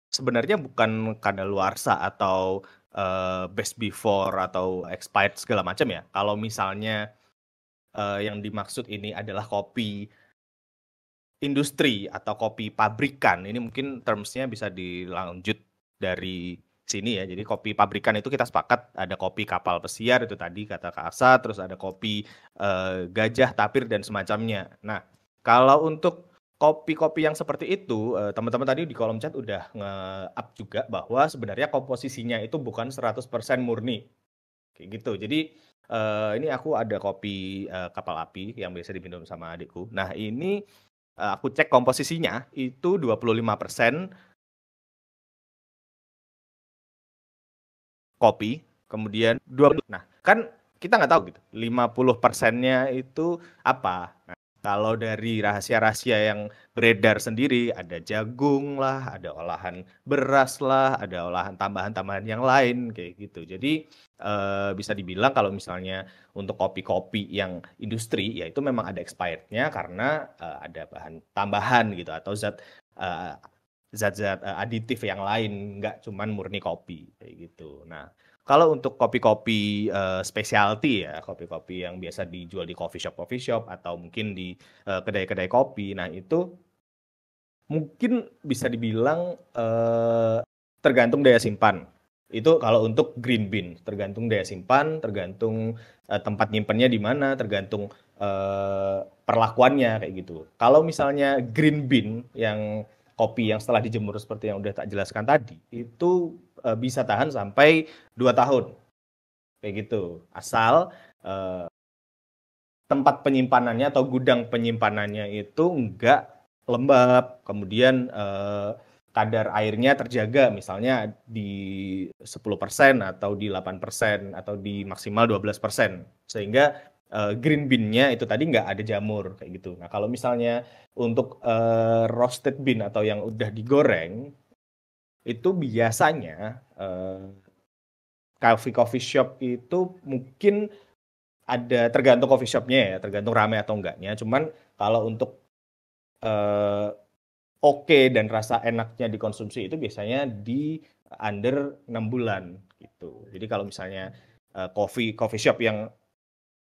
sebenarnya bukan kadaluarsa atau best before atau expired segala macam ya. Kalau misalnya yang dimaksud ini adalah kopi industri atau kopi pabrikan, ini mungkin termsnya bisa dilanjut dari sini ya. Jadi kopi pabrikan itu kita sepakat ada kopi kapal pesiar itu tadi kata Kak Asa, terus ada kopi gajah, tapir dan semacamnya. Nah, kalau untuk kopi-kopi yang seperti itu, teman-teman tadi di kolom chat udah nge-up juga bahwa sebenarnya komposisinya itu bukan 100% murni. Kayak gitu. Jadi ini aku ada kopi kapal api yang biasa diminum sama adikku. Nah, ini aku cek komposisinya itu 25% kopi, kemudian 20. Nah, kan kita nggak tahu gitu. 50%-nya itu apa? Nah, Kalau dari rahasia-rahasia yang beredar sendiri, ada jagung lah, ada olahan beras lah, ada olahan tambahan-tambahan yang lain kayak gitu. Jadi bisa dibilang kalau misalnya untuk kopi-kopi yang industri, ya itu memang ada expirednya karena ada bahan tambahan gitu atau zat-zat aditif yang lain, nggak cuman murni kopi kayak gitu. Nah, kalau untuk kopi-kopi specialty ya, kopi-kopi yang biasa dijual di coffee shop atau mungkin di kedai-kedai kopi, nah itu mungkin bisa dibilang tergantung daya simpan. Itu kalau untuk green bean, tergantung daya simpan, tergantung tempat nyimpannya di mana, tergantung perlakuannya kayak gitu. Kalau misalnya green bean yang kopi yang setelah dijemur seperti yang udah tak jelaskan tadi, itu bisa tahan sampai 2 tahun. Kayak gitu. Asal tempat penyimpanannya atau gudang penyimpanannya itu enggak lembab, kemudian kadar airnya terjaga misalnya di 10% atau di 8% atau di maksimal 12%. Sehingga green bean-nya itu tadi nggak ada jamur kayak gitu. Nah, kalau misalnya untuk roasted bean atau yang udah digoreng itu biasanya coffee shop itu mungkin ada tergantung coffee shopnya ya, tergantung ramai atau enggaknya. Cuman kalau untuk oke dan rasa enaknya dikonsumsi itu biasanya di under 6 bulan gitu. Jadi kalau misalnya coffee shop yang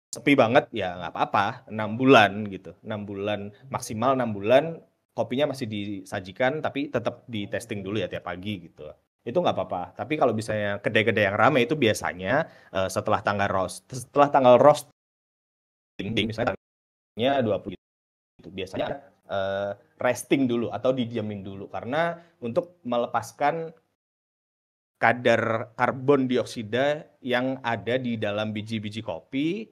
sepi banget ya nggak apa-apa, 6 bulan gitu. 6 bulan maksimal 6 bulan kopinya masih disajikan tapi tetap di testing dulu ya tiap pagi gitu. Itu nggak apa-apa. Tapi kalau misalnya kedai-kedai yang ramai itu biasanya setelah tanggal roasting misalnya tanggalnya 20 gitu. Biasanya resting dulu atau didiamin dulu karena untuk melepaskan kadar karbon dioksida yang ada di dalam biji-biji kopi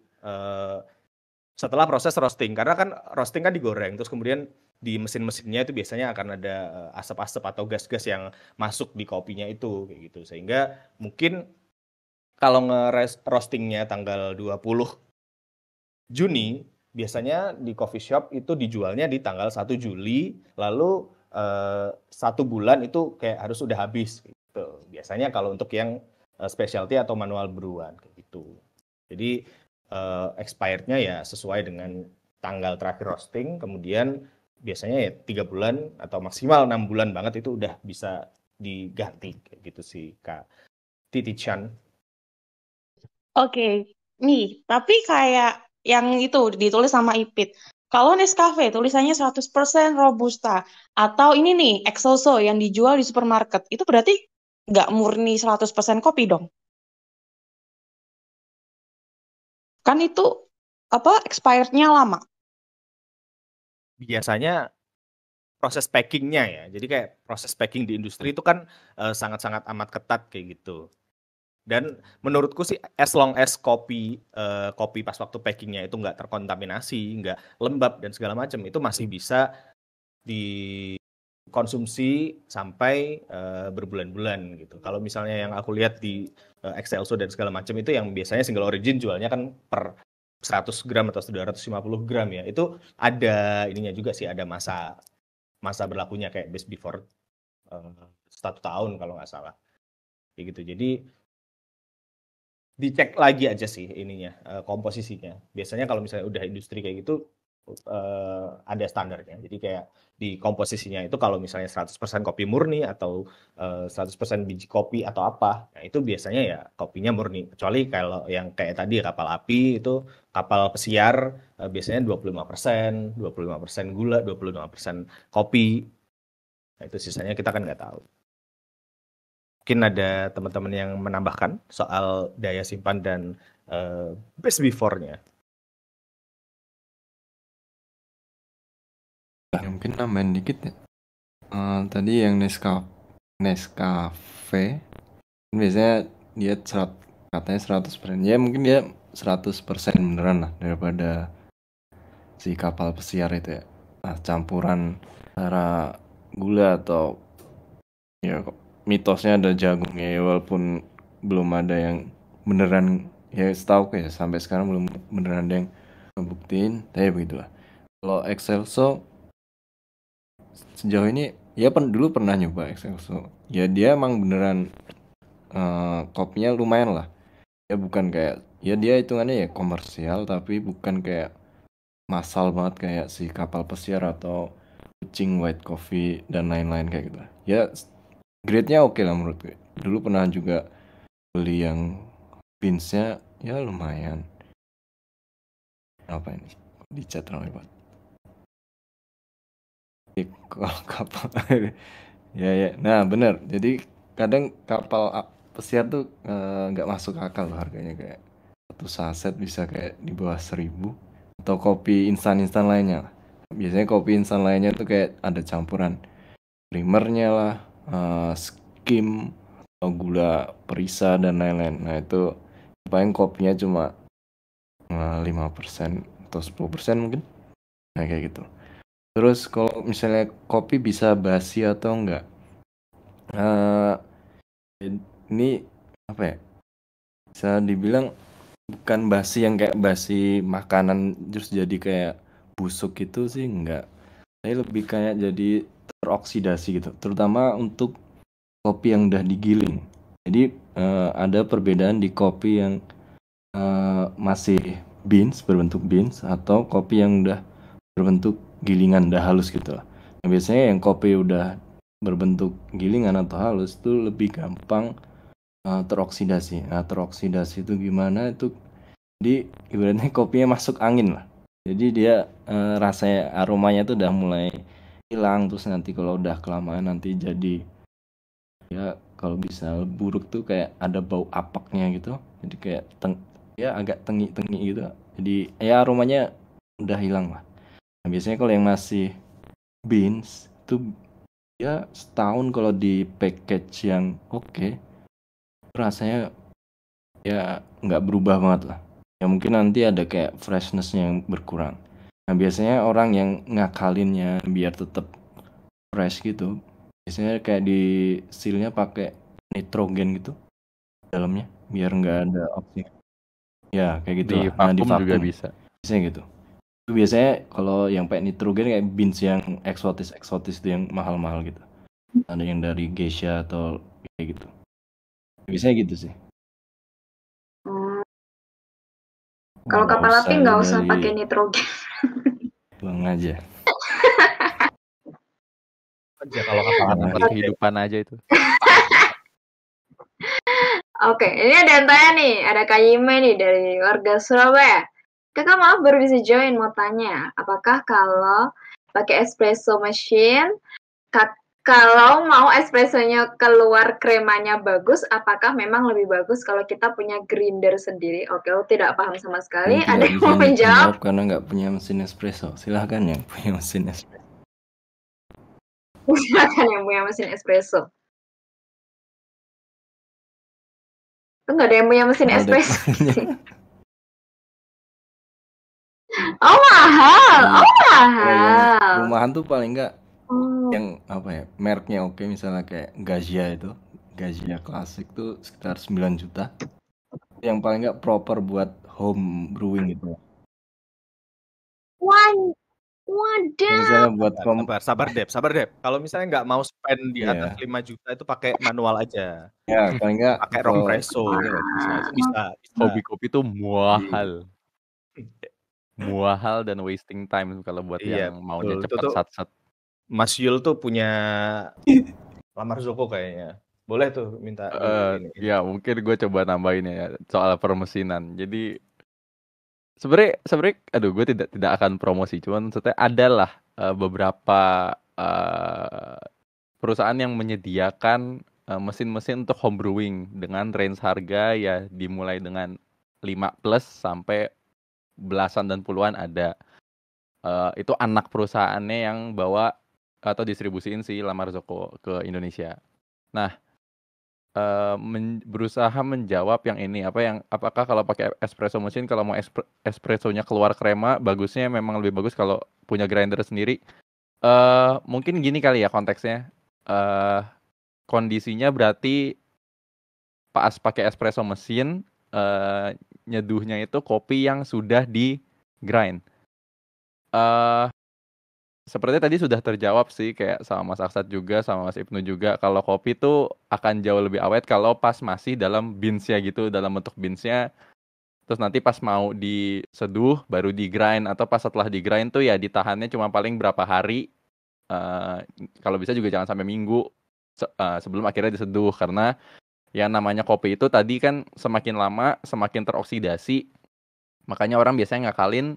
setelah proses roasting. Karena kan roasting kan digoreng terus kemudian di mesin-mesinnya itu biasanya akan ada asap-asap atau gas-gas yang masuk di kopinya itu kayak gitu. Sehingga mungkin kalau nge-roastingnya tanggal 20 Juni, biasanya di coffee shop itu dijualnya di tanggal 1 Juli, lalu 1 bulan itu kayak harus udah habis gitu. Biasanya kalau untuk yang specialty atau manual brewan kayak gitu. Jadi expirednya ya sesuai dengan tanggal terakhir roasting, kemudian biasanya ya 3 bulan atau maksimal 6 bulan banget itu udah bisa diganti kayak gitu sih Kak Titi Chan. Oke, nih, tapi kayak yang itu ditulis sama Ipit. Kalau Nescafe tulisannya 100% Robusta atau ini nih Excelso yang dijual di supermarket, itu berarti nggak murni 100% kopi dong? Kan itu apa expirednya lama. Biasanya proses packingnya ya. Jadi kayak proses packing di industri itu kan sangat-sangat amat ketat kayak gitu. Dan menurutku sih as long as kopi pas waktu packingnya itu nggak terkontaminasi, nggak lembab dan segala macam, itu masih bisa dikonsumsi sampai berbulan-bulan gitu. Kalau misalnya yang aku lihat di Excelso dan segala macam itu yang biasanya single origin jualnya kan per 100 gram atau 250 gram ya. Itu ada ininya juga sih, ada masa berlakunya kayak best before 1 tahun kalau nggak salah. Kayak gitu. Jadi dicek lagi aja sih ininya komposisinya. Biasanya kalau misalnya udah industri kayak gitu ada standarnya. Jadi kayak di komposisinya itu kalau misalnya 100% kopi murni atau 100% biji kopi atau apa, nah itu biasanya ya kopinya murni. Kecuali kalau yang kayak tadi kapal api itu kapal pesiar biasanya 25% gula, 25% kopi. Nah itu sisanya kita kan nggak tahu. Mungkin ada teman-teman yang menambahkan soal daya simpan dan best before-nya. Ya, mungkin nambahin dikit ya. Tadi yang Nescafe biasanya dia katanya 100%. Ya mungkin dia 100% beneran lah daripada si kapal pesiar itu ya. Nah, campuran antara gula atau ya mitosnya ada jagungnya ya, walaupun belum ada yang beneran ya, setahu ya sampai sekarang belum beneran ada yang ngebuktiin, tapi begitulah. Kalau Excelso sejauh ini ya dulu pernah nyoba Excelso. Ya dia emang beneran kopinya lumayan lah. Ya bukan kayak ya dia hitungannya ya komersial tapi bukan kayak massal banget kayak si kapal pesiar atau kucing white coffee dan lain-lain kayak gitu. Ya grade-nya oke lah menurut gue. Dulu pernah juga beli yang beans-nya ya lumayan. Apa ini? Di chat ramai banget. Kalau kapal ya. Nah, bener. Jadi kadang kapal pesiar tuh nggak masuk akal loh harganya kayak satu saset bisa kayak di bawah 1.000 atau kopi instan lainnya lah. Biasanya kopi instan lainnya tuh kayak ada campuran primernya lah, skim atau gula perisa dan lain-lain. Nah, itu paling kopinya cuma 5% atau 10% mungkin. Nah, kayak gitu. Terus kalau misalnya kopi bisa basi atau enggak? Ini apa ya? Bisa dibilang bukan basi yang kayak basi makanan terus jadi kayak busuk gitu sih enggak. Tapi lebih kayak jadi teroksidasi gitu. Terutama untuk kopi yang udah digiling. Jadi ada perbedaan di kopi yang masih berbentuk beans atau kopi yang udah berbentuk gilingan udah halus gitu lah. Nah, biasanya yang kopi udah berbentuk gilingan atau halus itu lebih gampang teroksidasi. Nah, teroksidasi itu gimana? Itu jadi ibaratnya kopinya masuk angin lah. Jadi dia rasanya aromanya tuh udah mulai hilang terus nanti kalau udah kelamaan nanti jadi ya kalau bisa buruk tuh kayak ada bau apaknya gitu. Jadi kayak ya agak tengi-tengi gitu. Jadi ya aromanya udah hilang lah. Nah, biasanya kalau yang masih beans itu ya setahun kalau di package yang oke, rasanya ya nggak berubah banget lah. Ya mungkin nanti ada kayak freshness-nya yang berkurang. Nah biasanya orang yang ngakalinnya biar tetap fresh gitu, biasanya kayak di sealnya pakai nitrogen gitu dalamnya biar nggak ada oksigen. Ya kayak Di gitulah. Nah di vakum juga vakum bisa. biasanya gitu. Itu biasanya kalau yang pakai nitrogen kayak beans yang eksotis itu yang mahal-mahal gitu. Ada yang dari geisha atau kayak gitu. Biasanya gitu sih. Kalau Nggak kapal api usah nggak usah dari pakai nitrogen. buang aja. Aja kalau kapal api. Buat kehidupan aja itu. Oke, ini ada yang tanya nih, ada Kak Yime nih dari warga Surabaya. Kakak maaf baru bisa join, mau tanya, apakah kalau pakai espresso machine, kalau mau espressonya keluar kremanya bagus, apakah memang lebih bagus kalau kita punya grinder sendiri? Oke, aku tidak paham sama sekali. Yang Ada tidak yang bisa mau menjawab? karena nggak punya mesin espresso. Silahkan yang punya mesin espresso. Silakan yang punya mesin espresso. Itu nggak ada yang punya mesin Mahal deh espresso. mesinnya. Oh mahal, Iya. oh Kalau yang mahal. rumahan tuh paling nggak Oh. yang apa ya mereknya oke misalnya kayak Gazia klasik tuh sekitar 9 juta. Yang paling nggak proper buat home brewing gitu. Waduh. Yang misalnya buat Sabar Dep. Kalau misalnya nggak mau spend di atas Iya. 5 juta itu pakai manual aja. Ya paling nggak Pakai kalau Rompresso. Itu bisa. Hobi kopi tuh Iya. muahal dan wasting time kalau buat Iya, yang maunya betul. Itu cepat tuh sat-sat. Mas Yul tuh punya Lamar Zoko kayaknya. Boleh tuh minta ini. Ya mungkin gue coba nambahin ya soal permesinan. Jadi sebenarnya aduh gue tidak akan promosi, cuman maksudnya adalah beberapa perusahaan yang menyediakan mesin-mesin untuk home brewing dengan range harga ya dimulai dengan 5 plus sampai belasan dan puluhan ada. Itu anak perusahaannya yang bawa atau distribusiin si Lamar Zoko ke Indonesia. Nah, berusaha menjawab yang ini apakah kalau pakai espresso machine kalau mau espressonya keluar krema bagusnya memang lebih bagus kalau punya grinder sendiri. Mungkin gini kali ya konteksnya. Kondisinya berarti pas pakai espresso mesin nyeduhnya itu kopi yang sudah di grind. eh sepertinya tadi sudah terjawab sih, kayak sama Mas Aksat juga, sama Mas Ibnu juga. Kalau kopi tuh akan jauh lebih awet kalau pas masih dalam beans-nya gitu, dalam bentuk beans-nya. Terus nanti pas mau diseduh, baru di grind. Atau pas setelah di grind tuh ya ditahannya cuma paling berapa hari. eh Kalau bisa juga jangan sampai minggu sebelum akhirnya diseduh. Karena yang namanya kopi itu tadi kan semakin lama, semakin teroksidasi. Makanya orang biasanya ngakalin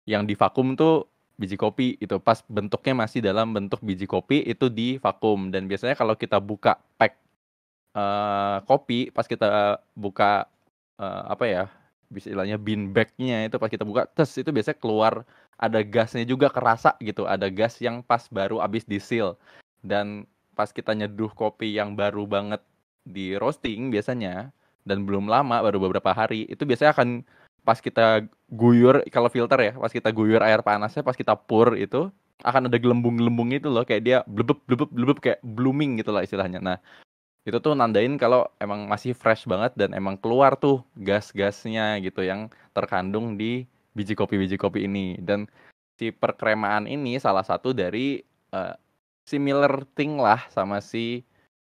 yang di vakum tuh biji kopi itu pas bentuknya masih dalam bentuk biji kopi itu di vakum. Dan biasanya kalau kita buka pack kopi, pas kita buka apa ya, istilahnya bean bag-nya itu pas kita buka tes itu biasanya keluar ada gasnya juga, kerasa gitu, ada gas yang pas baru abis di seal. Dan pas kita nyeduh kopi yang baru banget di roasting biasanya dan belum lama, baru beberapa hari, itu biasanya akan pas kita guyur, kalau filter ya, pas kita guyur air panasnya, pas kita pour itu akan ada gelembung-gelembung itu loh, kayak dia blebeb blebeb blebeb, kayak blooming gitu lah istilahnya. Nah, itu tuh nandain kalau emang masih fresh banget dan emang keluar tuh gas-gasnya gitu yang terkandung di biji kopi ini. Dan si perkremaan ini salah satu dari similar thing lah sama si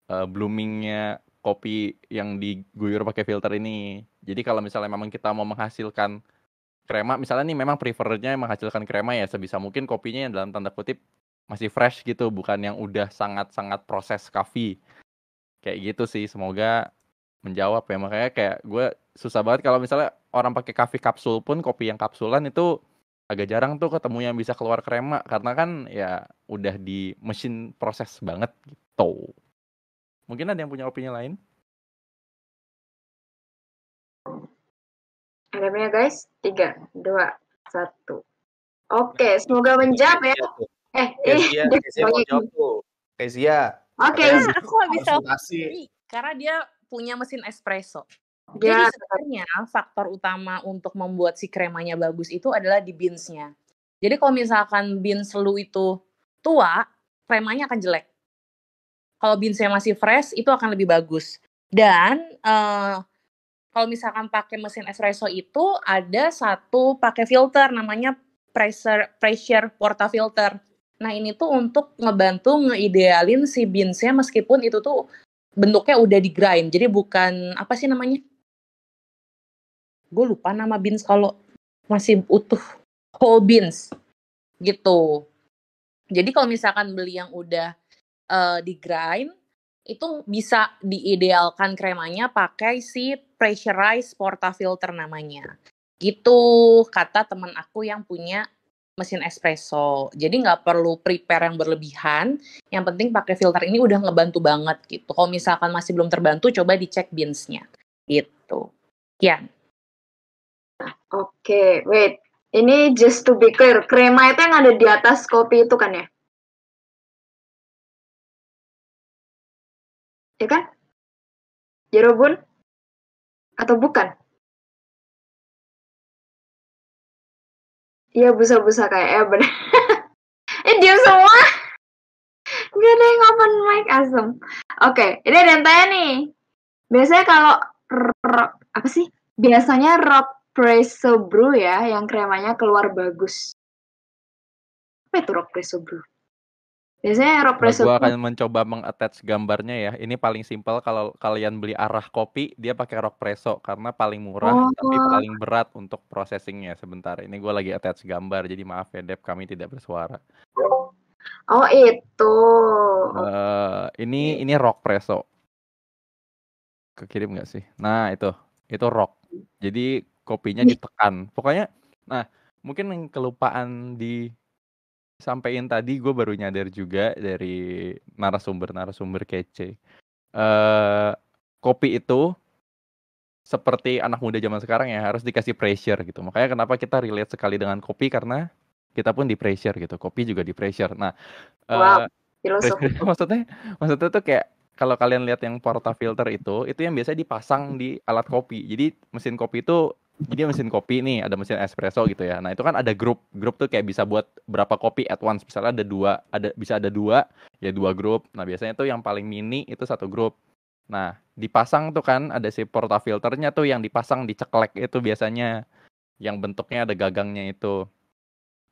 bloomingnya kopi yang diguyur pakai filter ini. Jadi kalau misalnya memang kita mau menghasilkan krema, misalnya nih memang prefernya menghasilkan krema ya sebisa mungkin kopinya yang dalam tanda kutip masih fresh gitu, bukan yang udah sangat-sangat proses coffee. Kayak gitu sih, semoga menjawab ya. Makanya kayak gue susah banget kalau misalnya orang pakai coffee kapsul pun, kopi yang kapsulan itu agak jarang tuh ketemu yang bisa keluar krema, karena kan ya udah di mesin proses banget gitu. Mungkin ada yang punya opini lain? Ada punya guys? 3, 2, 1. Oke, semoga menjawab ya. Kezia mau jawab tuh. Kezia. Oke. Aku bisa karena dia punya mesin espresso. Jadi sebenarnya faktor utama untuk membuat si kremanya bagus itu adalah di beans-nya. Jadi kalau misalkan beans lu itu tua, kremanya akan jelek. Kalau beans-nya masih fresh, itu akan lebih bagus. Dan kalau misalkan pakai mesin espresso itu ada satu pakai filter namanya pressure portafilter. Nah ini tuh untuk ngebantu ngeidealin si beans-nya meskipun itu tuh bentuknya udah di grind. Jadi bukan, apa sih namanya? Gue lupa nama beans kalau masih utuh. Whole beans. Gitu. Jadi kalau misalkan beli yang udah di grind, itu bisa diidealkan kremanya pakai si pressurized portafilter namanya. Gitu kata teman aku yang punya mesin espresso. Jadi nggak perlu prepare yang berlebihan. Yang penting pakai filter ini udah ngebantu banget gitu. Kalau misalkan masih belum terbantu, coba dicek beans-nya. Gitu. Kian. Oke, wait. Ini just to be clear, krema itu yang ada di atas kopi itu kan ya? Ya kan? Jerobun? Atau bukan? Iya, busa-busa kayak bener. Diam semua. Gak ada yang open mic, asem. Oke, ini ada yang tanya nih. Biasanya kalau apa sih? Biasanya rock presso brew ya, yang kremanya keluar bagus. Apa itu rock presso brew? Biasanya rock presso. Gue akan mencoba meng-attach gambarnya ya. Ini paling simpel kalau kalian beli arah kopi, dia pakai rock presso karena paling murah tapi paling berat untuk processingnya. Sebentar, ini gue lagi attach gambar, jadi maaf ya Dep, kami tidak bersuara. Oh itu. Ini rock presso. Kekirim nggak sih? Nah itu rock. Jadi kopinya ditekan. Pokoknya, nah mungkin yang kelupaan disampaikan tadi, gue baru nyadar juga dari narasumber kece. Kopi itu seperti anak muda zaman sekarang ya, harus dikasih pressure gitu. Makanya kenapa kita relate sekali dengan kopi, karena kita pun di pressure gitu. Kopi juga di pressure. Nah, maksudnya tuh kayak kalau kalian lihat yang portafilter itu yang biasanya dipasang di alat kopi. Jadi mesin kopi itu, jadi mesin kopi nih ada mesin espresso gitu ya. Nah itu kan ada grup tuh kayak bisa buat berapa kopi at once. Misalnya bisa ada dua grup. Nah biasanya tuh yang paling mini itu satu grup. Nah dipasang tuh kan ada si portafilternya tuh yang dipasang di ceklek itu biasanya, yang bentuknya ada gagangnya itu.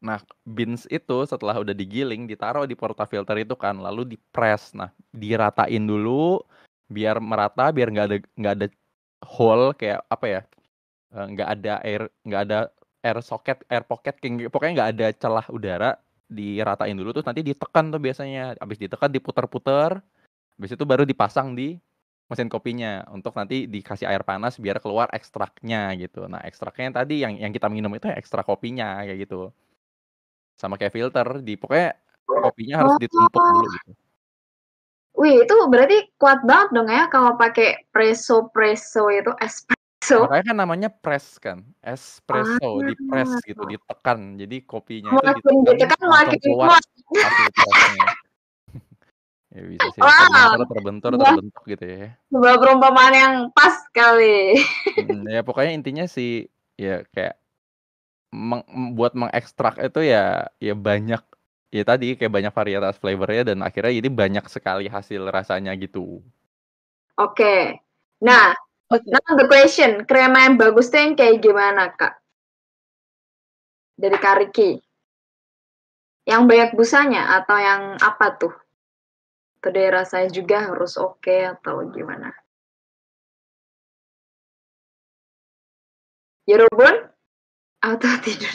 Nah, beans itu setelah udah digiling, ditaruh di portafilter itu kan, lalu di-press. Nah, diratain dulu biar merata, biar nggak ada hole kayak apa ya? Nggak ada air socket, air pocket, pokoknya nggak ada celah udara. Diratain dulu terus nanti ditekan tuh biasanya. Habis ditekan diputer-puter, habis itu baru dipasang di mesin kopinya untuk nanti dikasih air panas biar keluar ekstraknya gitu. Nah, ekstraknya yang tadi yang kita minum itu ekstrak kopinya kayak gitu. Sama kayak filter, pokoknya kopinya harus ditumpuk dulu gitu. Wih, itu berarti kuat banget dong ya kalau pakai presso itu espresso. Makanya kan namanya press kan, espresso, di-press gitu, ditekan. Jadi kopinya itu Makin ditekan makin keluar kuat. hasil pressnya. Ya bisa sih, terbentur gitu ya. Sebuah perumpamaan yang pas kali. Ya pokoknya intinya sih ya kayak buat mengekstrak itu ya banyak ya tadi kayak banyak varietas flavornya dan akhirnya jadi banyak sekali hasil rasanya gitu. Oke. Nah, now the question, krema yang bagus tuh yang kayak gimana, Kak? Dari Kak Riki. Yang banyak busanya atau yang apa tuh? Atau dari rasanya juga harus oke atau gimana? Yerobon? Atau tidur?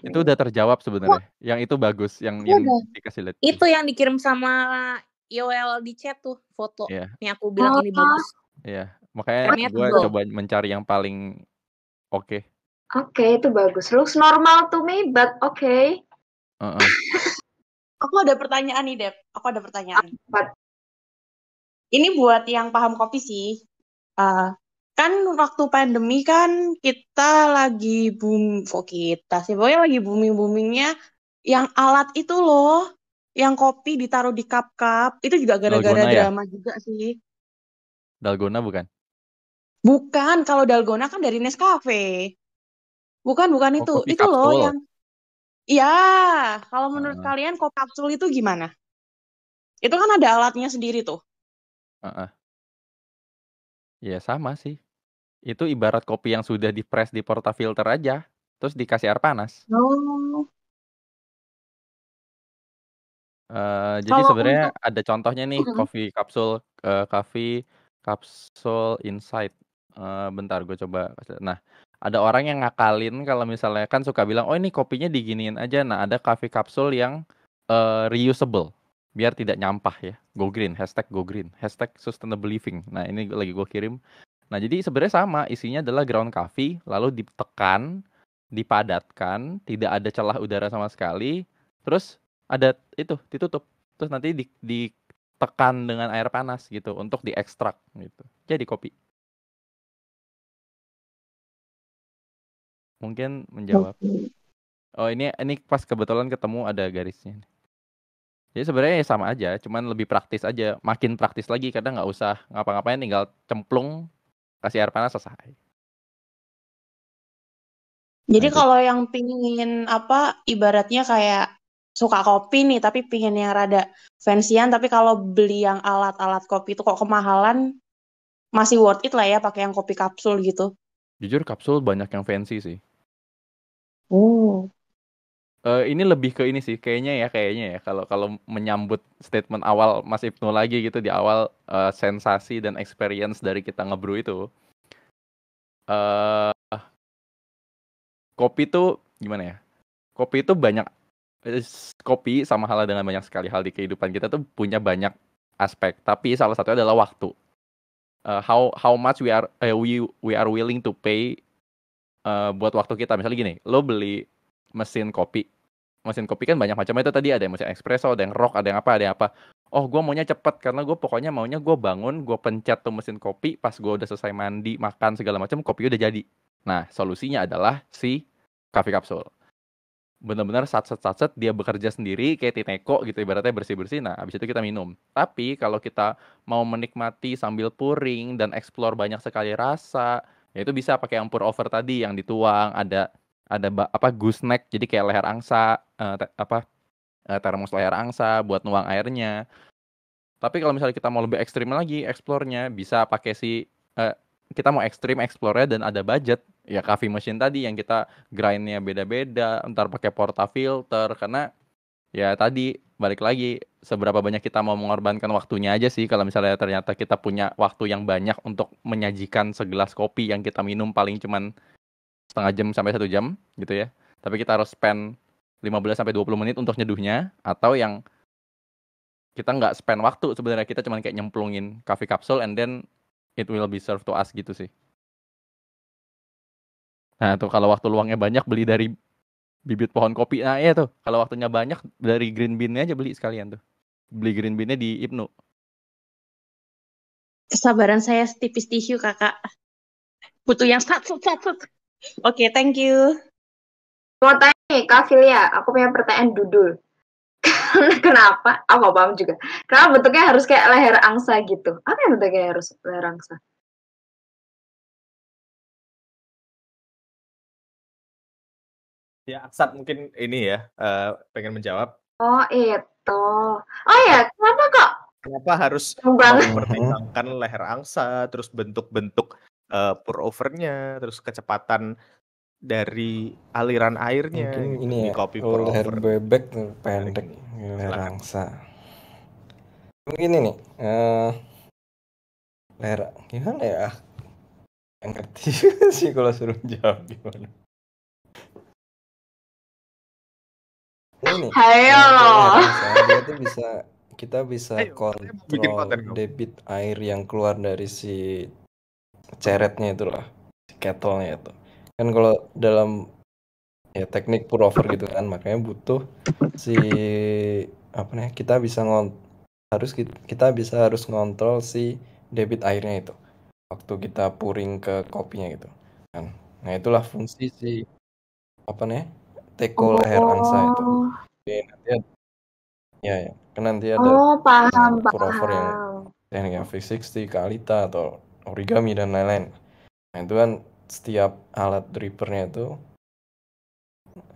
Itu udah terjawab sebenarnya. Yang itu bagus, yang dikasih lihat. Itu yang dikirim sama Yoel di chat tuh foto. Iya. Yang aku bilang ini bagus. Iya, makanya gue coba mencari yang paling oke. Oke, itu bagus. Looks normal to me, but okay. Aku ada pertanyaan nih, Dep. Ini buat yang paham kopi sih. Kan waktu pandemi kan kita lagi pokoknya lagi booming-boomingnya yang alat itu loh, yang kopi ditaruh di cup-cup, itu juga gara-gara drama juga sih. Dalgona bukan? Bukan, kalau Dalgona kan dari Nescafe. Bukan itu. Itu kapsul loh yang iya, kalau menurut kalian kopi kapsul itu gimana? Itu kan ada alatnya sendiri tuh. Ya sama sih. Itu ibarat kopi yang sudah di-press di portafilter aja, terus dikasih air panas. Jadi sebenarnya ada contohnya nih, coffee capsule insight. Bentar gue coba. Nah, ada orang yang ngakalin kalau misalnya kan suka bilang, oh ini kopinya diginiin aja. Nah, ada coffee capsule yang reusable, biar tidak nyampah ya. Go green, #go green, #sustainable living. Nah, ini lagi gue kirim. Nah, jadi sebenarnya sama, isinya adalah ground coffee, lalu ditekan, dipadatkan, tidak ada celah udara sama sekali, terus ada itu ditutup, terus nanti ditekan dengan air panas gitu untuk diekstrak gitu. Jadi kopi. Mungkin menjawab. Oh ini pas kebetulan ketemu ada garisnya. Jadi sebenarnya sama aja, cuman lebih praktis aja. Makin praktis lagi, kadang nggak usah ngapa-ngapain, tinggal cemplung, kasih air panas, selesai. Jadi kalau yang pingin ibaratnya kayak suka kopi nih, tapi pingin yang rada fancy-an, tapi kalau beli yang alat-alat kopi itu kok kemahalan, masih worth it lah ya pakai yang kopi kapsul gitu. Jujur kapsul banyak yang fancy sih. Ini lebih ke ini sih, kayaknya ya kalau menyambut statement awal Mas Ibnu lagi gitu di awal, sensasi dan experience dari kita ngebrew itu. Kopi itu gimana ya? Kopi itu kopi sama halnya dengan banyak sekali hal di kehidupan kita tuh punya banyak aspek, tapi salah satunya adalah waktu. How much we are willing to pay buat waktu kita. Misalnya gini, lo beli mesin kopi kan banyak macam, itu tadi ada yang mesin espresso, ada yang rock, ada yang apa. Oh, gue maunya cepet karena gue pokoknya maunya gue bangun, gue pencet tuh mesin kopi, pas gue udah selesai mandi, makan segala macam, kopi udah jadi. Nah, solusinya adalah si coffee capsule. Benar-benar satset dia bekerja sendiri kayak Tineko gitu, ibaratnya bersih-bersih. Nah, habis itu kita minum. Tapi kalau kita mau menikmati sambil pouring dan explore banyak sekali rasa, ya itu bisa pakai yang pour over tadi yang dituang, ada gooseneck, jadi kayak leher angsa, termos leher angsa buat nuang airnya. Tapi kalau misalnya kita mau lebih ekstrim lagi explore-nya, bisa pakai kita mau ekstrim explore-nya dan ada budget, ya coffee machine tadi yang kita grindnya beda-beda, ntar pakai portafilter, karena ya tadi balik lagi seberapa banyak kita mau mengorbankan waktunya aja sih. Kalau misalnya ternyata kita punya waktu yang banyak untuk menyajikan segelas kopi yang kita minum paling cuman setengah jam sampai 1 jam gitu ya, tapi kita harus spend 15-20 menit untuk nyeduhnya, atau yang kita nggak spend waktu sebenarnya, kita cuman kayak nyemplungin coffee capsule and then it will be served to us gitu sih. Nah tuh kalau waktu luangnya banyak beli dari bibit pohon kopi. Nah iya tuh kalau waktunya banyak dari green bean-nya aja beli sekalian tuh. Beli green bean-nya di Ibnu. Kesabaran saya setipis tisu, Kakak. Butuh yang satu. Oke, thank you. Mau tanya nih, Kak Filia, aku punya pertanyaan dudul. Kenapa? Aku paham juga. Kenapa bentuknya harus kayak leher angsa gitu? Apa yang bentuknya harus leher angsa? Ya, Aksat mungkin ini ya, pengen menjawab. Oh, itu. Oh ya, kenapa kok? Kenapa harus Banget. mempertimbangkan leher angsa, terus bentuk-bentuk pour over-nya, terus kecepatan dari aliran airnya Mungkin gitu, ini di ya, kopi pour leher over. bebek pendek, leher Silakan. angsa. Mungkin ini leher gimana ya? Nggak ngerti sih kalau suruh jawab gimana. Ini Ayo. leher angsa, dia tuh kita bisa Ayo, bikin kontrol konten kamu. debit air yang keluar dari si ceretnya itulah, si kettle-nya itu. Kan kalau dalam ya teknik pour over gitu kan, makanya butuh si apa nih, kita harus ngontrol si debit airnya itu waktu kita pouring ke kopinya gitu kan. Nah itulah fungsi si apa nih, teko leher angsa itu. Jadi nanti ya kan nanti ada Oh, paham, pour over yang teknik yang V60, Kalita atau origami dan lain-lain. Nah itu kan setiap alat drippernya itu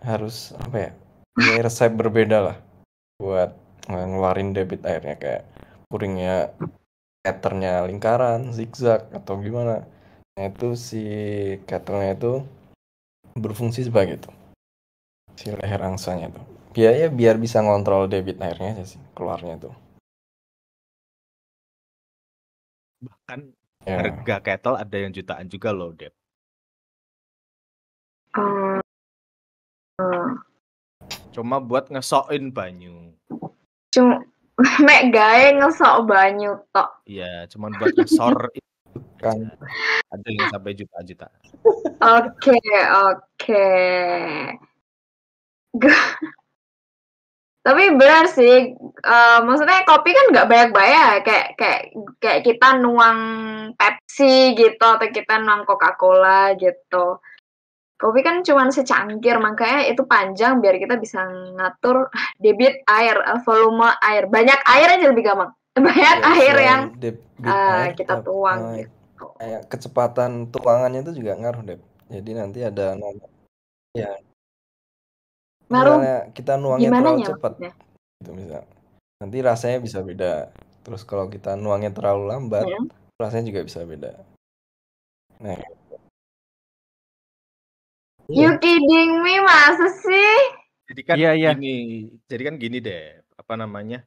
harus apa ya, punya resep berbeda lah buat ngeluarin debit airnya, kayak pouringnya patternnya lingkaran, zigzag atau gimana. Nah itu si kettle-nya itu berfungsi sebagai itu, si leher angsanya itu. Biar bisa ngontrol debit airnya aja sih keluarnya itu. Bahkan Ya. harga kettle ada yang jutaan juga loh, Dep. Cuma buat ngesokin banyu. Cuma mek gawe ngesok banyu tok. Iya, cuman buat ngesor Kan. ada yang sampai juta-juta. Oke. Tapi benar sih, maksudnya kopi kan nggak banyak-banyak, kayak kita nuang Pepsi gitu, atau kita nuang Coca-Cola gitu. Kopi kan cuma secangkir, makanya itu panjang biar kita bisa ngatur debit air, volume air. Banyak air aja lebih gampang. Banyak Ya, air yang air, kita tuang gitu. Kayak kecepatan tuangannya itu juga ngaruh, Dep. Jadi nanti ada nomor. Ya. Misalnya kita nuangnya terlalu cepat, gitu misal. Nanti rasanya bisa beda. Terus kalau kita nuangnya terlalu lambat, rasanya juga bisa beda. Nah. You kidding me, masa sih? Jadi kan gini deh, apa namanya?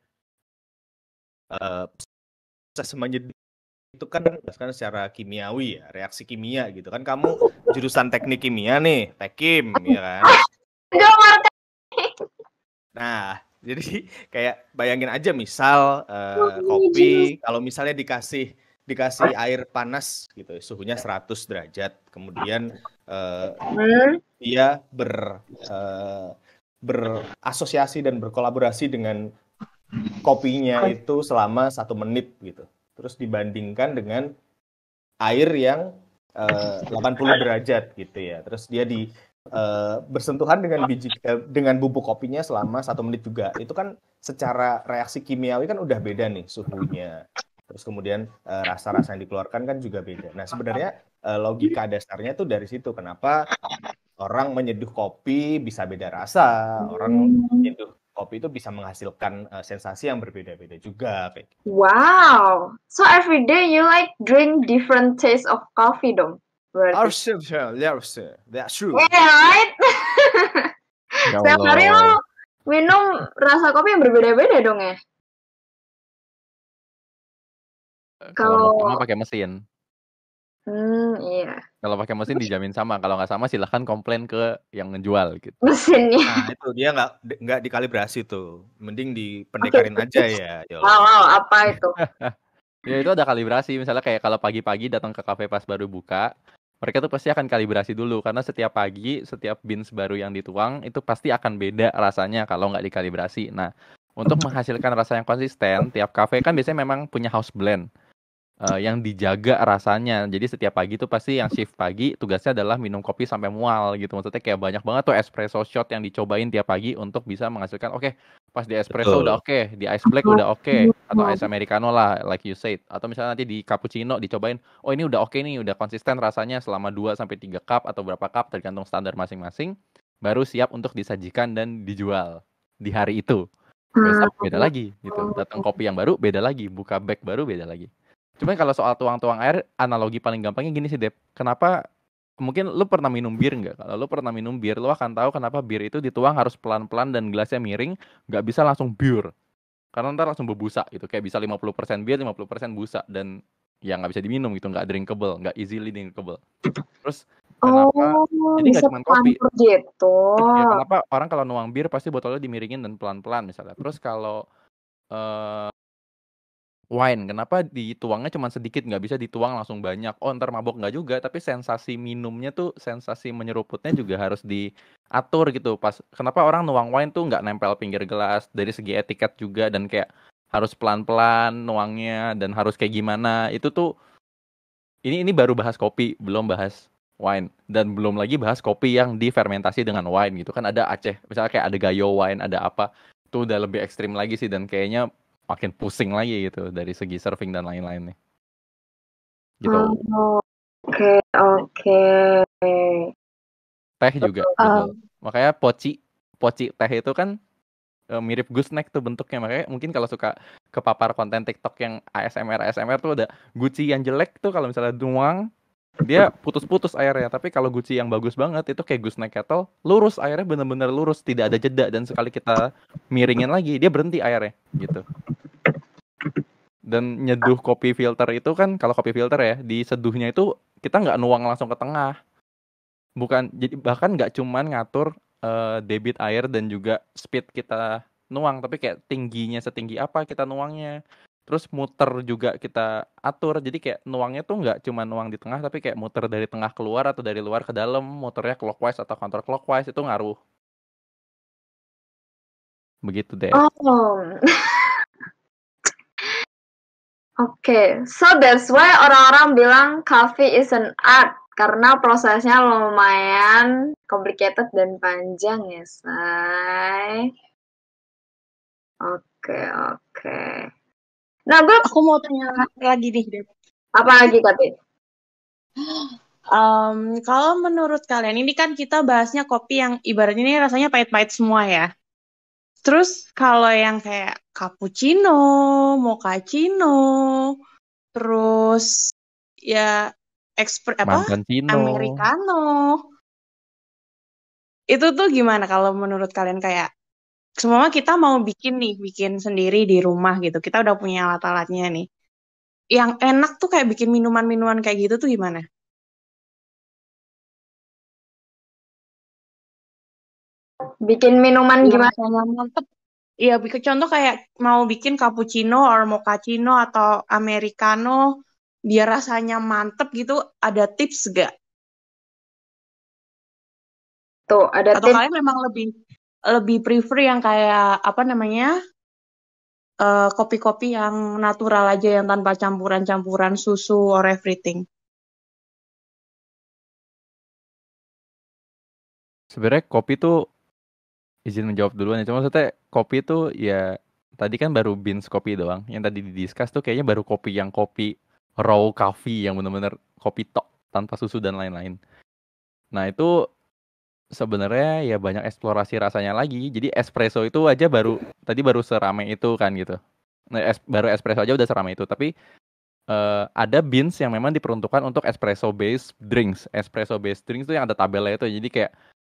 Proses menyeduh itu kan secara kimiawi ya, reaksi kimia gitu kan. Kamu jurusan teknik kimia nih, Tekim ya kan. Nah, jadi kayak bayangin aja misal kopi, kalau misalnya dikasih air panas gitu, suhunya 100 derajat, kemudian dia berasosiasi dan berkolaborasi dengan kopinya itu selama 1 menit gitu. Terus dibandingkan dengan air yang 80 derajat gitu ya. Terus dia bersentuhan dengan bubuk kopinya selama 1 menit juga. Itu kan secara reaksi kimiawi kan udah beda nih suhunya. Terus kemudian rasa-rasa yang dikeluarkan kan juga beda. Nah sebenarnya logika dasarnya tuh dari situ. Kenapa orang menyeduh kopi bisa beda rasa, orang menyeduh kopi itu bisa menghasilkan sensasi yang berbeda-beda juga. Wow, so every day you like drink different taste of coffee dong? berarti. That's true. Yeah, right? Ya Setiap hari lo Allah. minum rasa kopi yang berbeda-beda dong ya? Kalau mau Kalau sama pakai mesin. iya. Kalau pakai mesin dijamin sama. Kalau nggak sama silahkan komplain ke yang ngejual gitu. Mesinnya. Nah, itu dia nggak dikalibrasi tuh. Mending dipendekarin aja ya. Wow, apa itu? Ya itu ada kalibrasi. Misalnya kayak kalau pagi-pagi datang ke kafe pas baru buka, mereka tuh pasti akan kalibrasi dulu karena setiap pagi, setiap beans baru yang dituang itu pasti akan beda rasanya kalau nggak dikalibrasi. Nah, untuk menghasilkan rasa yang konsisten, tiap kafe kan biasanya memang punya house blend yang dijaga rasanya. Jadi setiap pagi tuh pasti yang shift pagi tugasnya adalah minum kopi sampai mual gitu. Maksudnya kayak banyak banget tuh espresso shot yang dicobain tiap pagi untuk bisa menghasilkan oke, pas di espresso udah oke, di ice black udah oke, atau ice americano lah like you said. Atau misalnya nanti di cappuccino dicobain, oh ini udah oke nih, udah konsisten rasanya selama 2 sampai 3 cup atau berapa cup tergantung standar masing-masing, baru siap untuk disajikan dan dijual di hari itu. Besok beda lagi gitu. Datang kopi yang baru beda lagi, buka bag baru beda lagi. Cuman kalau soal tuang-tuang air, analogi paling gampangnya gini sih, Dep. Kenapa, mungkin lu pernah minum bir nggak? Kalau lu pernah minum bir, lu akan tahu kenapa bir itu dituang harus pelan-pelan dan gelasnya miring, nggak bisa langsung pure. Karena ntar langsung berbusa gitu, kayak bisa 50% bir, 50% busa, dan ya nggak bisa diminum gitu, nggak drinkable, nggak easily drinkable. Terus kenapa, jadi nggak bisa cuma kopi. campur gitu. Ya, kenapa orang kalau nuang bir pasti botolnya dimiringin dan pelan-pelan misalnya. Terus kalau wine, kenapa dituangnya cuma sedikit, nggak bisa dituang langsung banyak? Oh, ntar mabok nggak juga, tapi sensasi minumnya tuh, sensasi menyeruputnya juga harus diatur gitu. Pas kenapa orang nuang wine tuh nggak nempel pinggir gelas dari segi etiket juga, dan kayak harus pelan-pelan nuangnya dan harus kayak gimana? Itu tuh ini baru bahas kopi, belum bahas wine, dan belum lagi bahas kopi yang difermentasi dengan wine gitu kan. Ada Aceh, misalnya kayak ada Gayo wine, ada apa, itu udah lebih ekstrim lagi sih, dan kayaknya makin pusing lagi gitu dari segi serving dan lain-lainnya. Gitu. Oke. Teh juga, betul. Makanya poci teh itu kan mirip gooseneck tuh bentuknya. Makanya mungkin kalau suka kepapar konten TikTok yang ASMR tuh ada guci yang jelek tuh kalau misalnya nuang dia putus-putus airnya, tapi kalau guci yang bagus banget itu kayak gooseneck kettle, lurus airnya, bener-bener lurus, tidak ada jeda, dan sekali kita miringin lagi dia berhenti airnya gitu. Dan nyeduh kopi filter itu kan, kalau kopi filter ya, diseduhnya itu kita nggak nuang langsung ke tengah. Bukan, jadi bahkan nggak cuman ngatur debit air dan juga speed kita nuang, tapi kayak tingginya setinggi apa kita nuangnya. Terus muter juga kita atur, jadi kayak nuangnya tuh nggak cuma nuang di tengah, tapi kayak muter dari tengah keluar atau dari luar ke dalam, muternya clockwise atau counterclockwise, itu ngaruh. Begitu deh. Oke, so that's why orang-orang bilang coffee is an art, karena prosesnya lumayan complicated dan panjang ya, say. Oke. Nah, aku mau tanya lagi nih, Dep. Apa lagi, Kati? Kalau menurut kalian, ini kan kita bahasnya kopi yang ibaratnya ini rasanya pahit-pahit semua ya. Terus kalau yang kayak cappuccino, mochaccino, terus ya americano, itu tuh gimana kalau menurut kalian? Kayak semua kita mau bikin sendiri di rumah gitu, kita udah punya alat-alatnya nih. Yang enak tuh kayak bikin minuman-minuman kayak gitu tuh gimana? Bikin minuman gimana? Mantep. Iya, bikin contoh kayak mau bikin cappuccino or mochaccino atau americano biar rasanya mantep gitu, ada tips gak? Tuh, ada atau tips. Kalian memang lebih prefer yang kayak apa namanya? Kopi-kopi yang natural aja, yang tanpa campuran-campuran susu or everything. Sebenarnya kopi tuh, izin menjawab duluan ya, cuma maksudnya kopi tuh ya tadi kan baru beans kopi doang. Yang tadi didiskus tuh kayaknya baru kopi yang kopi raw coffee yang bener-bener kopi tok tanpa susu dan lain-lain. Nah itu sebenarnya ya banyak eksplorasi rasanya lagi. Jadi espresso itu aja baru seramai itu kan gitu. Nah, baru espresso aja udah seramai itu, tapi ada beans yang memang diperuntukkan untuk espresso based drinks. Espresso based drinks itu yang ada tabelnya itu. Jadi kayak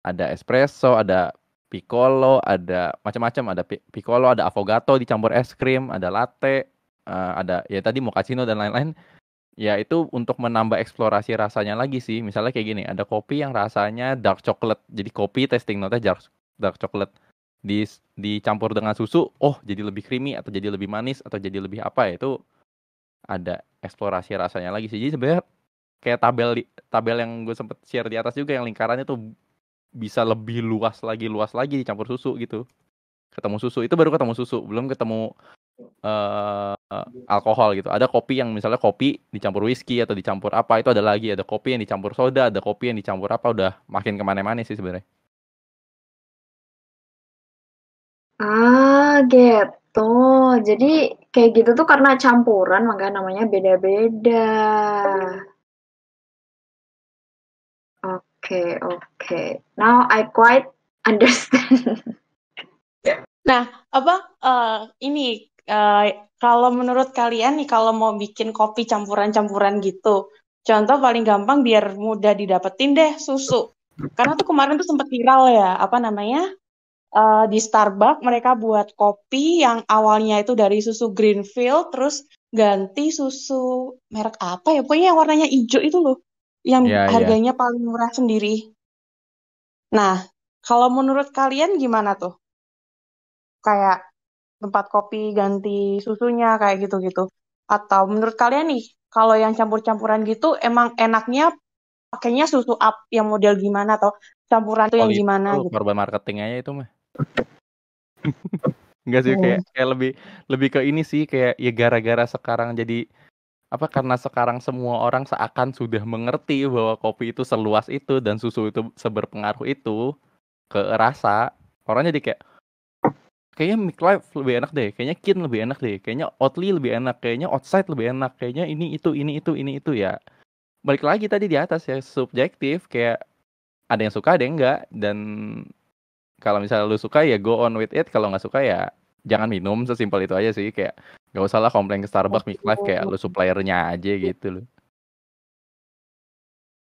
ada espresso, ada piccolo, ada macam-macam, ada piccolo, ada affogato dicampur es krim, ada latte, ada ya tadi mochaccino dan lain-lain. Ya itu untuk menambah eksplorasi rasanya lagi sih. Misalnya kayak gini, ada kopi yang rasanya dark chocolate. Jadi kopi tasting note-nya dark chocolate. Dicampur dengan susu, jadi lebih creamy atau jadi lebih manis atau jadi lebih apa ya, itu ada eksplorasi rasanya lagi sih. Jadi sebenarnya kayak tabel yang gue sempet share di atas juga, yang lingkarannya tuh bisa lebih luas lagi dicampur susu gitu. Ketemu susu, itu baru ketemu susu, belum ketemu alkohol gitu. Ada kopi yang misalnya kopi dicampur whisky atau dicampur apa, itu ada lagi. Ada kopi yang dicampur soda, ada kopi yang dicampur apa, udah makin kemana-mana sih sebenarnya. Gitu. Jadi kayak gitu tuh karena campuran, makanya namanya beda-beda. Oke. Now I quite understand. Nah, ini kalau menurut kalian nih, kalau mau bikin kopi campuran-campuran gitu, contoh paling gampang biar mudah didapetin deh, susu. Karena tuh kemarin tuh sempat viral ya, di Starbucks mereka buat kopi yang awalnya itu dari susu Greenfield, terus ganti susu merek apa ya, pokoknya yang warnanya hijau itu loh, yang harganya paling murah sendiri. Nah, kalau menurut kalian gimana tuh? Kayak tempat kopi ganti susunya kayak gitu-gitu. Atau menurut kalian nih, kalau yang campur-campuran gitu emang enaknya pakainya susu up yang model gimana, atau campuran itu yang gimana gitu? Korban marketing aja itu mah. Enggak sih, kayak lebih ke ini sih, kayak ya gara-gara sekarang jadi karena sekarang semua orang seakan sudah mengerti bahwa kopi itu seluas itu dan susu itu seberpengaruh itu ke rasa. Orang jadi kayak kayaknya McLife lebih enak deh, kayaknya Kin lebih enak deh, kayaknya Oatly lebih enak, kayaknya Outside lebih enak, kayaknya ini itu ya. Balik lagi tadi di atas ya, subjektif, kayak ada yang suka ada yang enggak, dan kalau misalnya lu suka ya go on with it, kalau nggak suka ya jangan minum, sesimpel itu aja sih. Kayak nggak usah lah komplain ke Starbucks, McLife, kayak lu suppliernya aja gitu loh.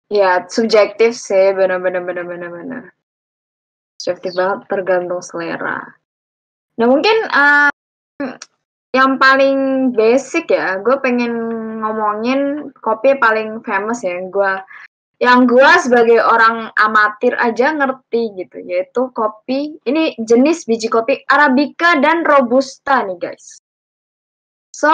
Ya subjektif sih, benar. Subjektif banget, tergantung selera. Nah mungkin yang paling basic ya, gue pengen ngomongin kopi paling famous ya, yang gue sebagai orang amatir aja ngerti gitu, yaitu kopi, ini jenis biji kopi Arabica dan Robusta nih guys. So,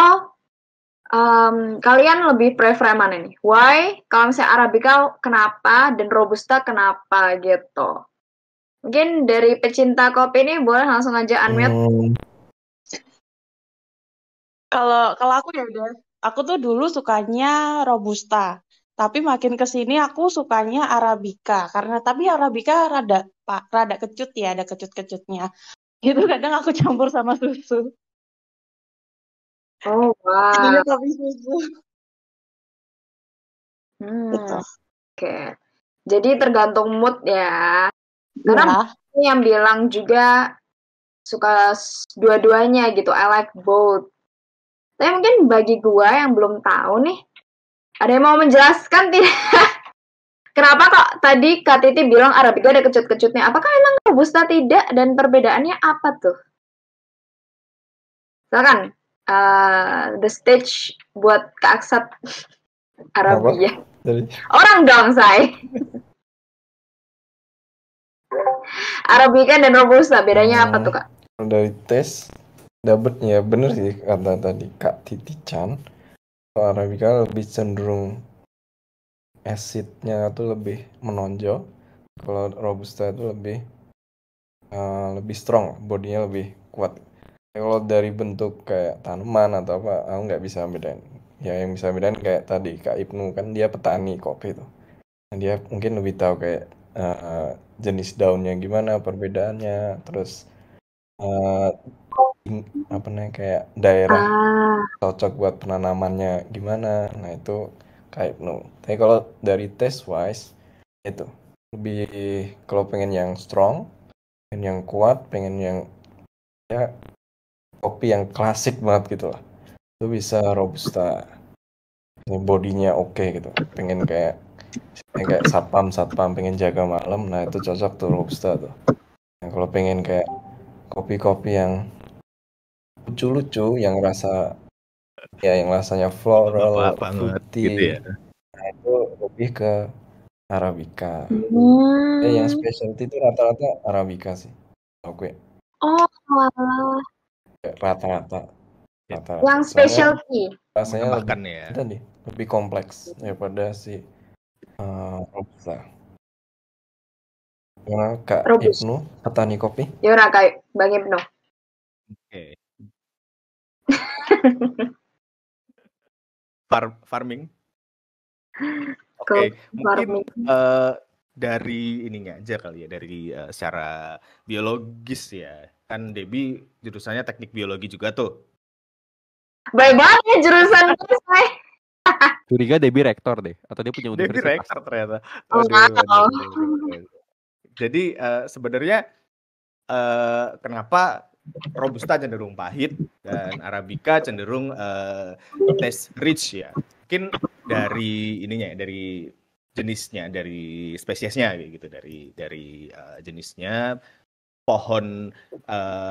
kalian lebih prefer mana nih? Why? Kalau misalnya Arabica kenapa dan Robusta kenapa gitu? Mungkin dari pecinta kopi ini boleh langsung aja unmute. Kalau aku ya udah, aku tuh dulu sukanya Robusta, tapi makin kesini aku sukanya Arabica, karena tapi Arabica rada kecut ya, ada kecut-kecutnya. Itu kadang aku campur sama susu. Oh wow. Jadinya kopi susu. Gitu. Oke. Jadi tergantung mood ya. Karena yang bilang juga suka dua-duanya gitu. I like both. Tapi mungkin bagi gua yang belum tahu nih, ada yang mau menjelaskan tidak? Kenapa kok tadi Kak Titi bilang Arabica ada kecut-kecutnya? Apakah emang Robusta tidak? Dan perbedaannya apa tuh? Silakan, the stage buat Kak Aksat Arabica. Orang dong, say. Arabica dan Robusta, bedanya apa tuh Kak? Dari tes, dapet ya bener sih kata tadi Kak Titi Chan. Arabica lebih cenderung acidnya tuh lebih menonjol. Kalau Robusta itu lebih strong, bodinya lebih kuat. Kalau dari bentuk kayak tanaman atau apa, aku nggak bisa bedain. Ya yang bisa bedain kayak tadi Kak Ibnu, kan dia petani kopi tuh. Dia mungkin lebih tahu kayak jenis daunnya gimana, perbedaannya, terus kayak daerah cocok buat penanamannya gimana. Nah itu Kak Ibnu. Tapi kalau dari taste wise itu lebih, kalau pengen yang strong, pengen yang kuat, pengen yang ya kopi yang klasik banget gitu lah, itu bisa Robusta. bodinya oke gitu, pengen kayak satpam pengen jaga malam, nah itu cocok tuh robusta tuh. Nah, kalau pengen kayak kopi-kopi yang lucu-lucu, yang rasanya floral, Bapak banget gitu fruity, ya. nah itu lebih ke Arabica. Yang Hmm. specialty itu rata-rata Arabica sih, oke. Oh, alah. Rata-rata. Yang Soalnya specialty. rasanya Menambahkan ya. lebih kompleks daripada si robusta. Gimana Kak Robusta. Ibnu, petani kopi? Gimana Kak Bang Ibnu? Oke. Farming. Oke, mungkin dari ininya aja kali ya, dari secara biologis ya. Kan Debbie jurusannya teknik biologi juga tuh. Baik banget ya jurusan saya. Curiga Debbie rektor deh, atau dia punya universitas. Debbie rektor ternyata. Oh, Aduh. Jadi sebenarnya kenapa Robusta cenderung pahit dan Arabica cenderung taste rich ya. Mungkin dari ininya, dari jenisnya, dari spesiesnya gitu, dari jenisnya. Pohon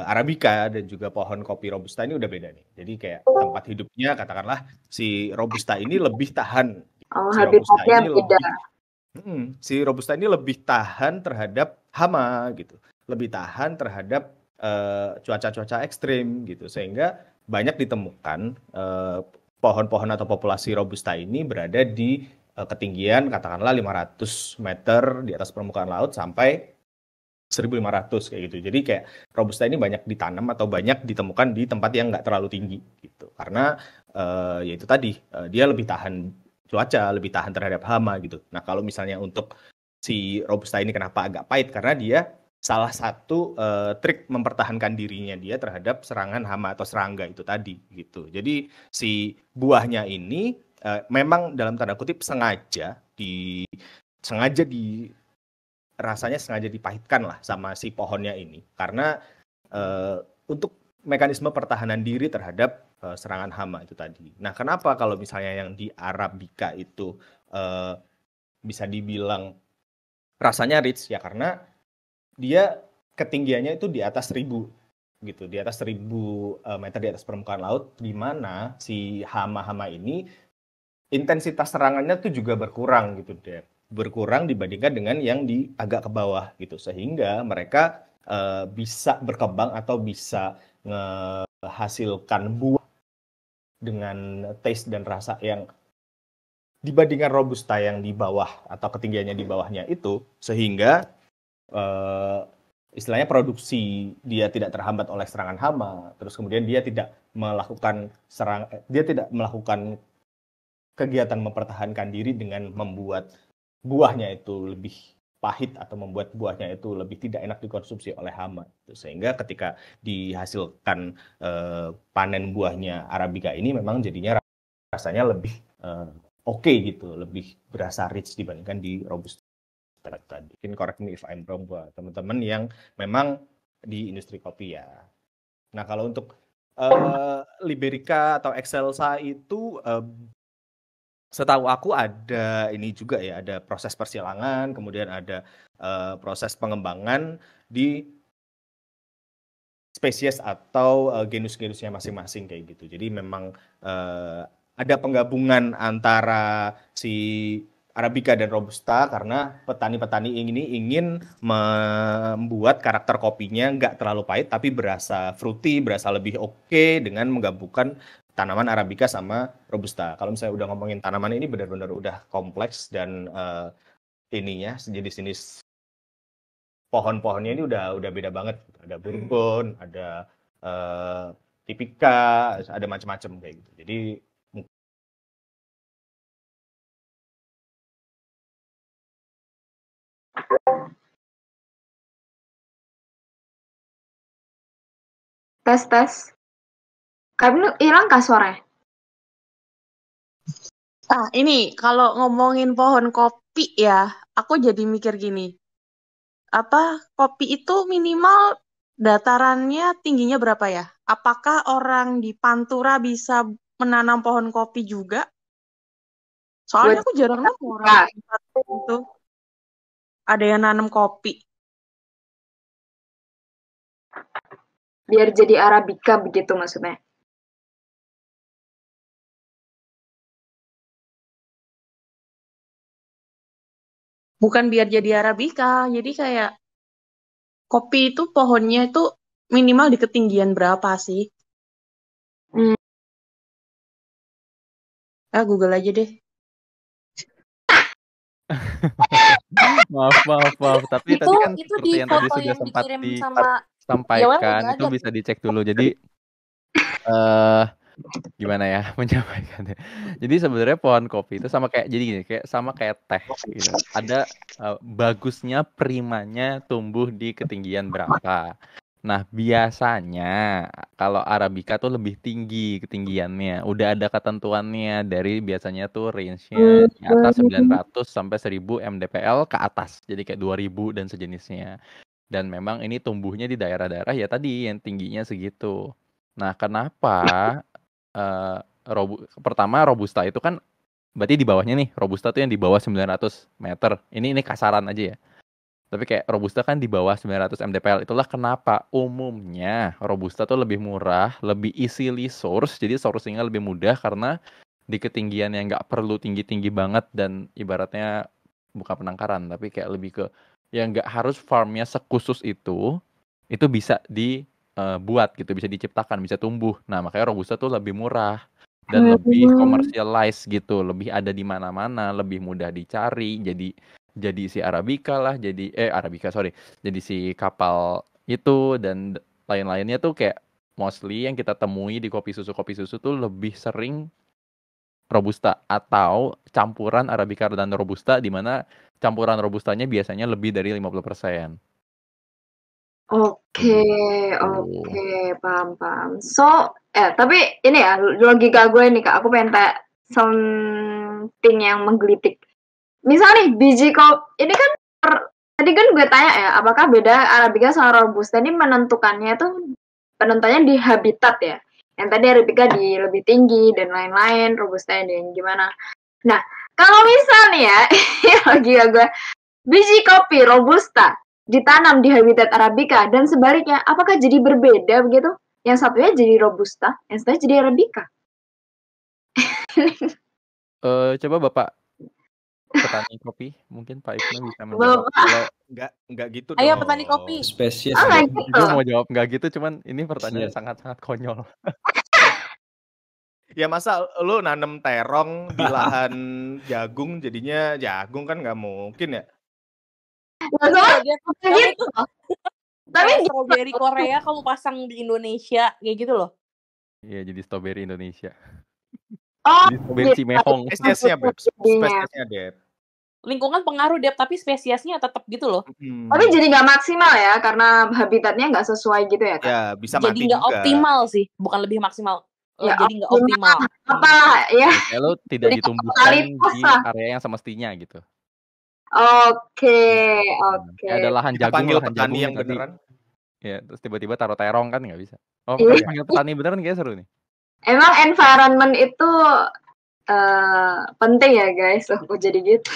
Arabica dan juga pohon kopi Robusta ini udah beda nih. Jadi kayak tempat hidupnya katakanlah si Robusta ini lebih tahan. Habitatnya beda. Si Robusta ini lebih tahan terhadap hama gitu. Lebih tahan terhadap cuaca-cuaca ekstrim gitu. Sehingga banyak ditemukan pohon-pohon atau populasi Robusta ini berada di ketinggian katakanlah 500 meter di atas permukaan laut sampai 1.500 kayak gitu. Jadi kayak Robusta ini banyak ditanam atau banyak ditemukan di tempat yang nggak terlalu tinggi gitu. Karena ya itu tadi dia lebih tahan cuaca, lebih tahan terhadap hama gitu. Nah kalau misalnya untuk si Robusta ini kenapa agak pahit, karena dia salah satu trik mempertahankan dirinya dia terhadap serangan hama atau serangga itu tadi gitu. Jadi si buahnya ini memang dalam tanda kutip sengaja rasanya sengaja dipahitkan lah sama si pohonnya ini karena untuk mekanisme pertahanan diri terhadap serangan hama itu tadi. Nah, kenapa kalau misalnya yang di Arabica itu bisa dibilang rasanya rich ya karena dia ketinggiannya itu di atas 1.000 gitu, di atas 1.000 meter di atas permukaan laut, di mana si hama-hama ini intensitas serangannya tuh juga berkurang gitu deh. Berkurang dibandingkan dengan yang di agak ke bawah gitu, sehingga mereka bisa berkembang atau bisa menghasilkan buah dengan taste dan rasa yang dibandingkan Robusta yang di bawah atau ketinggiannya di bawahnya itu, sehingga istilahnya produksi dia tidak terhambat oleh serangan hama, terus kemudian dia tidak melakukan kegiatan mempertahankan diri dengan membuat buahnya itu lebih pahit atau membuat buahnya itu lebih tidak enak dikonsumsi oleh hama. Sehingga ketika dihasilkan panen buahnya Arabica ini memang jadinya rasanya lebih oke gitu, lebih berasa rich dibandingkan di Robusta tadi. Mungkin correct me if I'm wrong buat teman-teman yang memang di industri kopi ya. Nah kalau untuk Liberica atau Excelsa itu setahu aku ada ini juga ya, ada proses persilangan, kemudian ada proses pengembangan di spesies atau genus-genusnya masing-masing kayak gitu. Jadi memang ada penggabungan antara si Arabica dan Robusta karena petani-petani ini ingin membuat karakter kopinya nggak terlalu pahit tapi berasa fruity, berasa lebih oke dengan menggabungkan tanaman Arabica sama Robusta. Kalau misalnya udah ngomongin tanaman ini benar-benar udah kompleks dan ininya jenis-jenis pohon-pohonnya ini udah beda banget. Ada Bourbon, ada Typica, ada macam-macam kayak gitu. Jadi tes. Kamu hilang kah suaranya? Ini kalau ngomongin pohon kopi ya, aku jadi mikir gini. Kopi itu minimal datarannya tingginya berapa ya? Apakah orang di Pantura bisa menanam pohon kopi juga? Soalnya Buat aku jarang nemu orang Nah, itu ada yang nanam kopi. biar jadi Arabica begitu maksudnya. Bukan biar jadi Arabica, jadi kayak kopi itu pohonnya itu minimal di ketinggian berapa sih? Hmm. Google aja deh. Maaf. Tapi tadi kan itu seperti di yang tadi foto sudah yang sempat dikirim sama disampaikan, udah itu ada. bisa dicek dulu. Jadi gimana ya menyampaikannya. Jadi sebenarnya pohon kopi itu sama kayak teh gitu. Ada bagusnya primanya tumbuh di ketinggian berapa. Nah, biasanya kalau Arabica tuh lebih tinggi ketinggiannya. Udah ada ketentuannya dari biasanya tuh range-nya di atas 900 sampai 1000 mdpl ke atas. Jadi kayak 2000 dan sejenisnya. Dan memang ini tumbuhnya di daerah-daerah ya tadi yang tingginya segitu. Nah, kenapa pertama Robusta itu kan berarti di bawahnya nih, Robusta tuh yang di bawah 900 meter. Ini kasaran aja ya. Tapi kayak Robusta kan di bawah 900 mdpl. Itulah kenapa umumnya Robusta tuh lebih murah, lebih easily source. Jadi sourcingnya lebih mudah karena di ketinggian yang nggak perlu tinggi-tinggi banget dan ibaratnya bukan penangkaran, tapi kayak lebih ke yang nggak harus farmnya sekhusus itu bisa dibuat gitu, bisa diciptakan, bisa tumbuh. Nah, makanya Robusta tuh lebih murah dan lebih commercialized gitu, lebih ada di mana-mana, lebih mudah dicari. Jadi si Arabica lah, jadi si kapal itu dan lain-lainnya tuh kayak mostly yang kita temui di kopi susu tuh lebih sering Robusta atau campuran Arabica dan Robusta, di mana campuran Robustanya biasanya lebih dari 50%. Oke, paham. So, tapi ini ya logika gue nih Kak, aku pengen tanya something yang menggelitik. Misal nih biji kopi, ini kan tadi kan gue tanya ya, apakah beda Arabica sama Robusta ini penentukannya di habitat ya. Yang tadi Arabica di lebih tinggi dan lain-lain, Robusta yang gimana. Nah, kalau misalnya ya logika gue, biji kopi Robusta ditanam di habitat Arabica dan sebaliknya, apakah jadi berbeda begitu? Yang satunya jadi Robusta, yang satunya jadi Arabica. Coba Bapak petani kopi, mungkin Pak Ibnu bisa menjawab. Kalau nggak gitu Ayo dong. petani kopi. Spesies. Gitu. Gue mau jawab nggak gitu, cuman ini pertanyaan sangat-sangat konyol. Ya masa lu nanam terong di lahan jagung jadinya jagung kan nggak mungkin ya. Gitu. Tapi strawberry Korea kamu pasang di Indonesia kayak gitu loh. Iya, jadi strawberry Indonesia. Oh, jadi strawberry Cimehong. Spesiesnya Deb. Lingkungan pengaruh Deb, tapi spesiesnya tetap gitu loh. Tapi jadi nggak maksimal ya, karena habitatnya nggak sesuai gitu ya Kak? Ya, bisa jadi mati nggak juga. optimal sih, bukan lebih maksimal. Ya, jadi nggak optimal. Apa ya? Kayak lo tidak Jadi ditumbuhkan di lah. area yang semestinya gitu. Oke. Ada lahan Kita jagung, panggil lahan petani jagung yang tadi. beneran. Ya, terus tiba-tiba taruh terong kan nggak bisa. Oh, Iya. panggil petani beneran kayak seru nih. Emang environment itu penting ya guys. Loh, kok jadi gitu?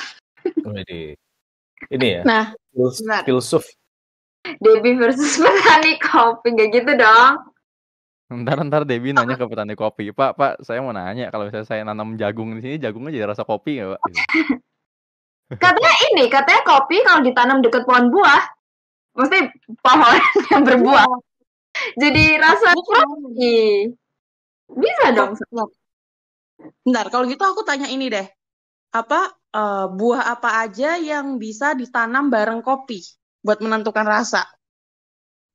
Ini ya. Nah, filsuf. Debbie versus petani kopi, gak gitu dong. Ntar Debbie nanya ke petani kopi, Pak, saya mau nanya, kalau misalnya saya nanam jagung di sini, jagungnya jadi rasa kopi nggak, Pak? Katanya kopi kalau ditanam dekat pohon buah, mesti pohon yang berbuah, jadi rasa kopi. Bisa dong. Bentar, kalau gitu aku tanya ini deh, buah apa aja yang bisa ditanam bareng kopi buat menentukan rasa?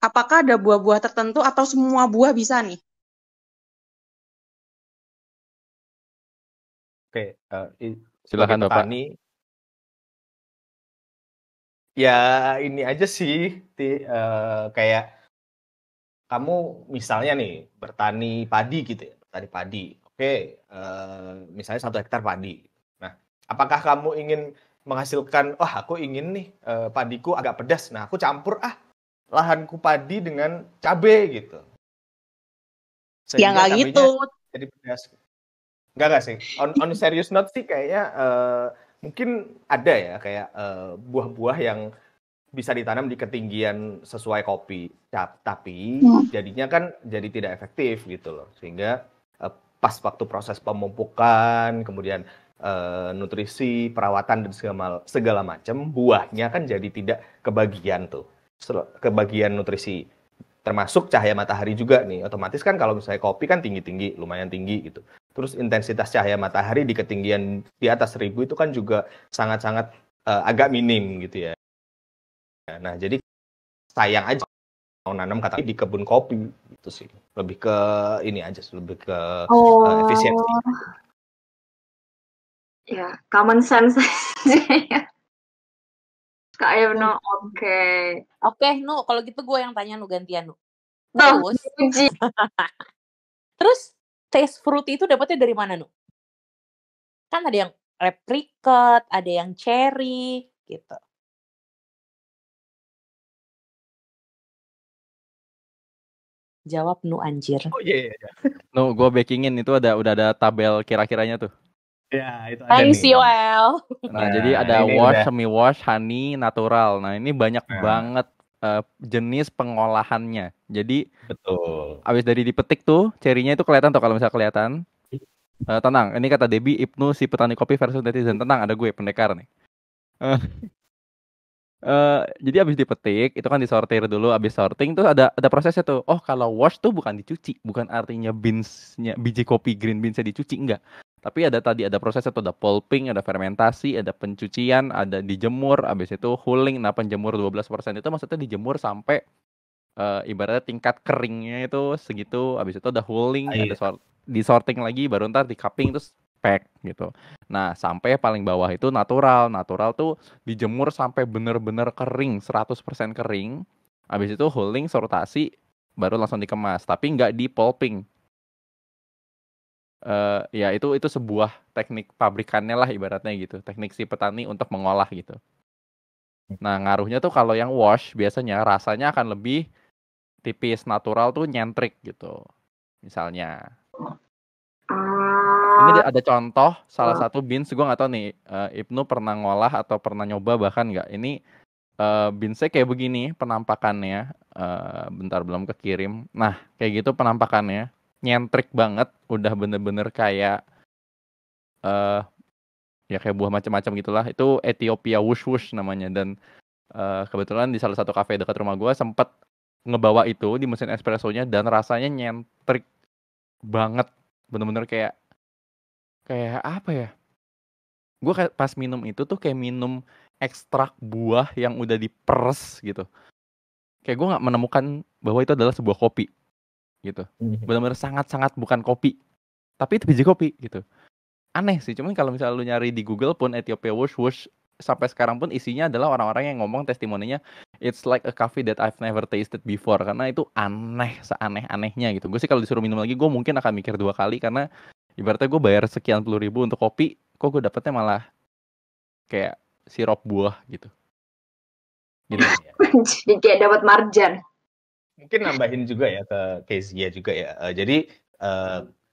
Apakah ada buah-buah tertentu atau semua buah bisa nih? Oke, silakan Bapak. Petani, ya ini aja sih, kayak kamu misalnya nih bertani padi gitu ya, bertani padi. Oke, misalnya 1 hektar padi. Nah, apakah kamu ingin menghasilkan, aku ingin nih padiku agak pedas. Nah, aku campur lahanku padi dengan cabai gitu. Ya nggak gitu. Jadi pedas. Enggak sih. On serious note sih kayaknya mungkin ada ya kayak buah-buah yang bisa ditanam di ketinggian sesuai kopi, tapi jadinya kan jadi tidak efektif gitu loh. Sehingga pas waktu proses pemupukan, kemudian nutrisi, perawatan dan segala macam, buahnya kan jadi tidak kebagian tuh. Kebagian nutrisi. Termasuk cahaya matahari juga nih. Otomatis kan kalau misalnya kopi kan tinggi-tinggi, lumayan tinggi gitu. Terus intensitas cahaya matahari di ketinggian di atas 1000 itu kan juga sangat-sangat agak minim gitu ya. Nah, jadi sayang aja mau nanam katakan di kebun kopi gitu sih. Lebih ke ini aja, lebih ke efisiensi. Ya, common sense aja. Kak Evno, oke. Oke, Nu, kalau gitu gue yang tanya Nu gantian, Nu. Terus, terus taste fruity itu dapetnya dari mana, Nu? Kan ada yang apricot, ada yang cherry, gitu. Jawab Nu anjir. Oh iya. No, gue backingin itu udah ada tabel kira-kiranya tuh. Ya, itu ada Thanks nih. Well. Nah, jadi ada wash, semi wash, honey, natural. Nah, ini banyak banget jenis pengolahannya. Jadi betul. Abis dari dipetik tuh, cerinya itu kelihatan tuh kalau misalnya kelihatan. Tenang, ini kata Debbie, Ibnu si petani kopi versus netizen. Tenang, ada gue pendekar nih. Jadi abis dipetik, itu kan disortir dulu. Abis sorting tuh ada prosesnya tuh. Oh, kalau wash tuh bukan dicuci, bukan artinya beansnya, biji kopi green beansnya dicuci, enggak. Tapi ada prosesnya tuh, ada pulping, ada fermentasi, ada pencucian, ada dijemur, abis itu huling. Nah, penjemur 12% itu maksudnya dijemur sampai ibaratnya tingkat keringnya itu segitu, abis itu ada huling, ada disorting lagi, baru ntar di cupping terus pack gitu. Nah, sampai paling bawah itu natural. Natural tuh dijemur sampai bener-bener kering, 100% kering. Abis itu huling, sortasi, baru langsung dikemas. Tapi nggak di pulping. Ya itu sebuah teknik pabrikannya lah ibaratnya gitu. Teknik si petani untuk mengolah gitu. Nah, ngaruhnya tuh kalau yang wash biasanya rasanya akan lebih tipis, natural tuh nyentrik gitu. Misalnya. Ini ada contoh salah satu beans, gue nggak tahu nih Ibnu pernah ngolah atau pernah nyoba bahkan nggak. Ini beansnya kayak begini penampakannya. Bentar belum kekirim. Nah kayak gitu penampakannya, nyentrik banget, udah bener-bener kayak ya kayak buah macam-macam gitulah. Itu Ethiopia Wush Wush namanya. Dan kebetulan di salah satu kafe dekat rumah gue sempet ngebawa itu di mesin espressonya dan rasanya nyentrik banget, bener-bener kayak apa ya? Gue pas minum itu tuh kayak minum ekstrak buah yang udah diperes gitu. Kayak gue nggak menemukan bahwa itu adalah sebuah kopi gitu. Benar-benar sangat-sangat bukan kopi, tapi itu biji kopi gitu. Aneh sih, cuman kalau misalnya lu nyari di Google pun Ethiopia Wush Wush sampai sekarang pun isinya adalah orang-orang yang ngomong testimoninya it's like a coffee that I've never tasted before, karena itu aneh, seaneh-anehnya gitu. Gue sih kalau disuruh minum lagi gue mungkin akan mikir 2 kali, karena ibaratnya gue bayar sekian puluh ribu untuk kopi, kok gue dapetnya malah kayak sirup buah gitu. Jadi kayak dapat marjan. Mungkin nambahin juga ya ke Kezia juga ya. Jadi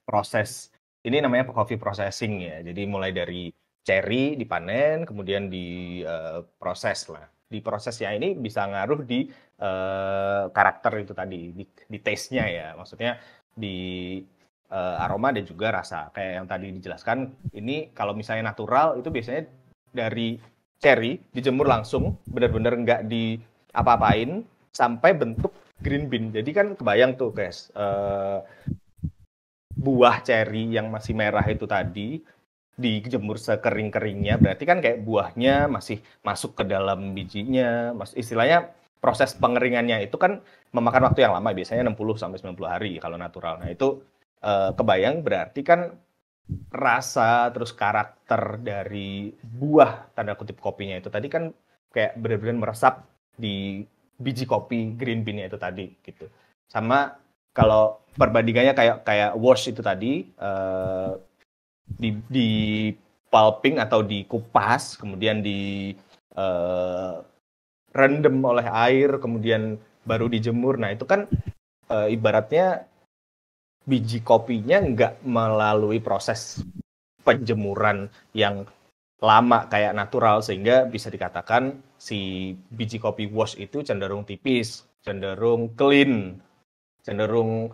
proses ini namanya coffee processing ya. Jadi mulai dari cherry dipanen, kemudian diproses lah. Di prosesnya ini bisa ngaruh di karakter itu tadi, di taste-nya ya. Maksudnya di aroma dan juga rasa. Kayak yang tadi dijelaskan, ini kalau misalnya natural itu biasanya dari cherry dijemur langsung, benar-benar nggak apa-apain sampai bentuk green bean. Jadi kan kebayang tuh guys, buah cherry yang masih merah itu tadi dijemur sekering-keringnya, berarti kan kayak buahnya masih masuk ke dalam bijinya. Istilahnya proses pengeringannya itu kan memakan waktu yang lama, biasanya 60-90 hari kalau natural. Nah itu kebayang berarti kan rasa terus karakter dari buah tanda kutip kopinya itu tadi kan kayak benar-benar meresap di biji kopi green bean-nya itu tadi gitu. Sama kalau perbandingannya kayak wash itu tadi di pulping atau dikupas, kemudian rendam oleh air, kemudian baru dijemur. Nah itu kan ibaratnya biji kopinya nggak melalui proses penjemuran yang lama kayak natural, sehingga bisa dikatakan si biji kopi wash itu cenderung tipis, cenderung clean, cenderung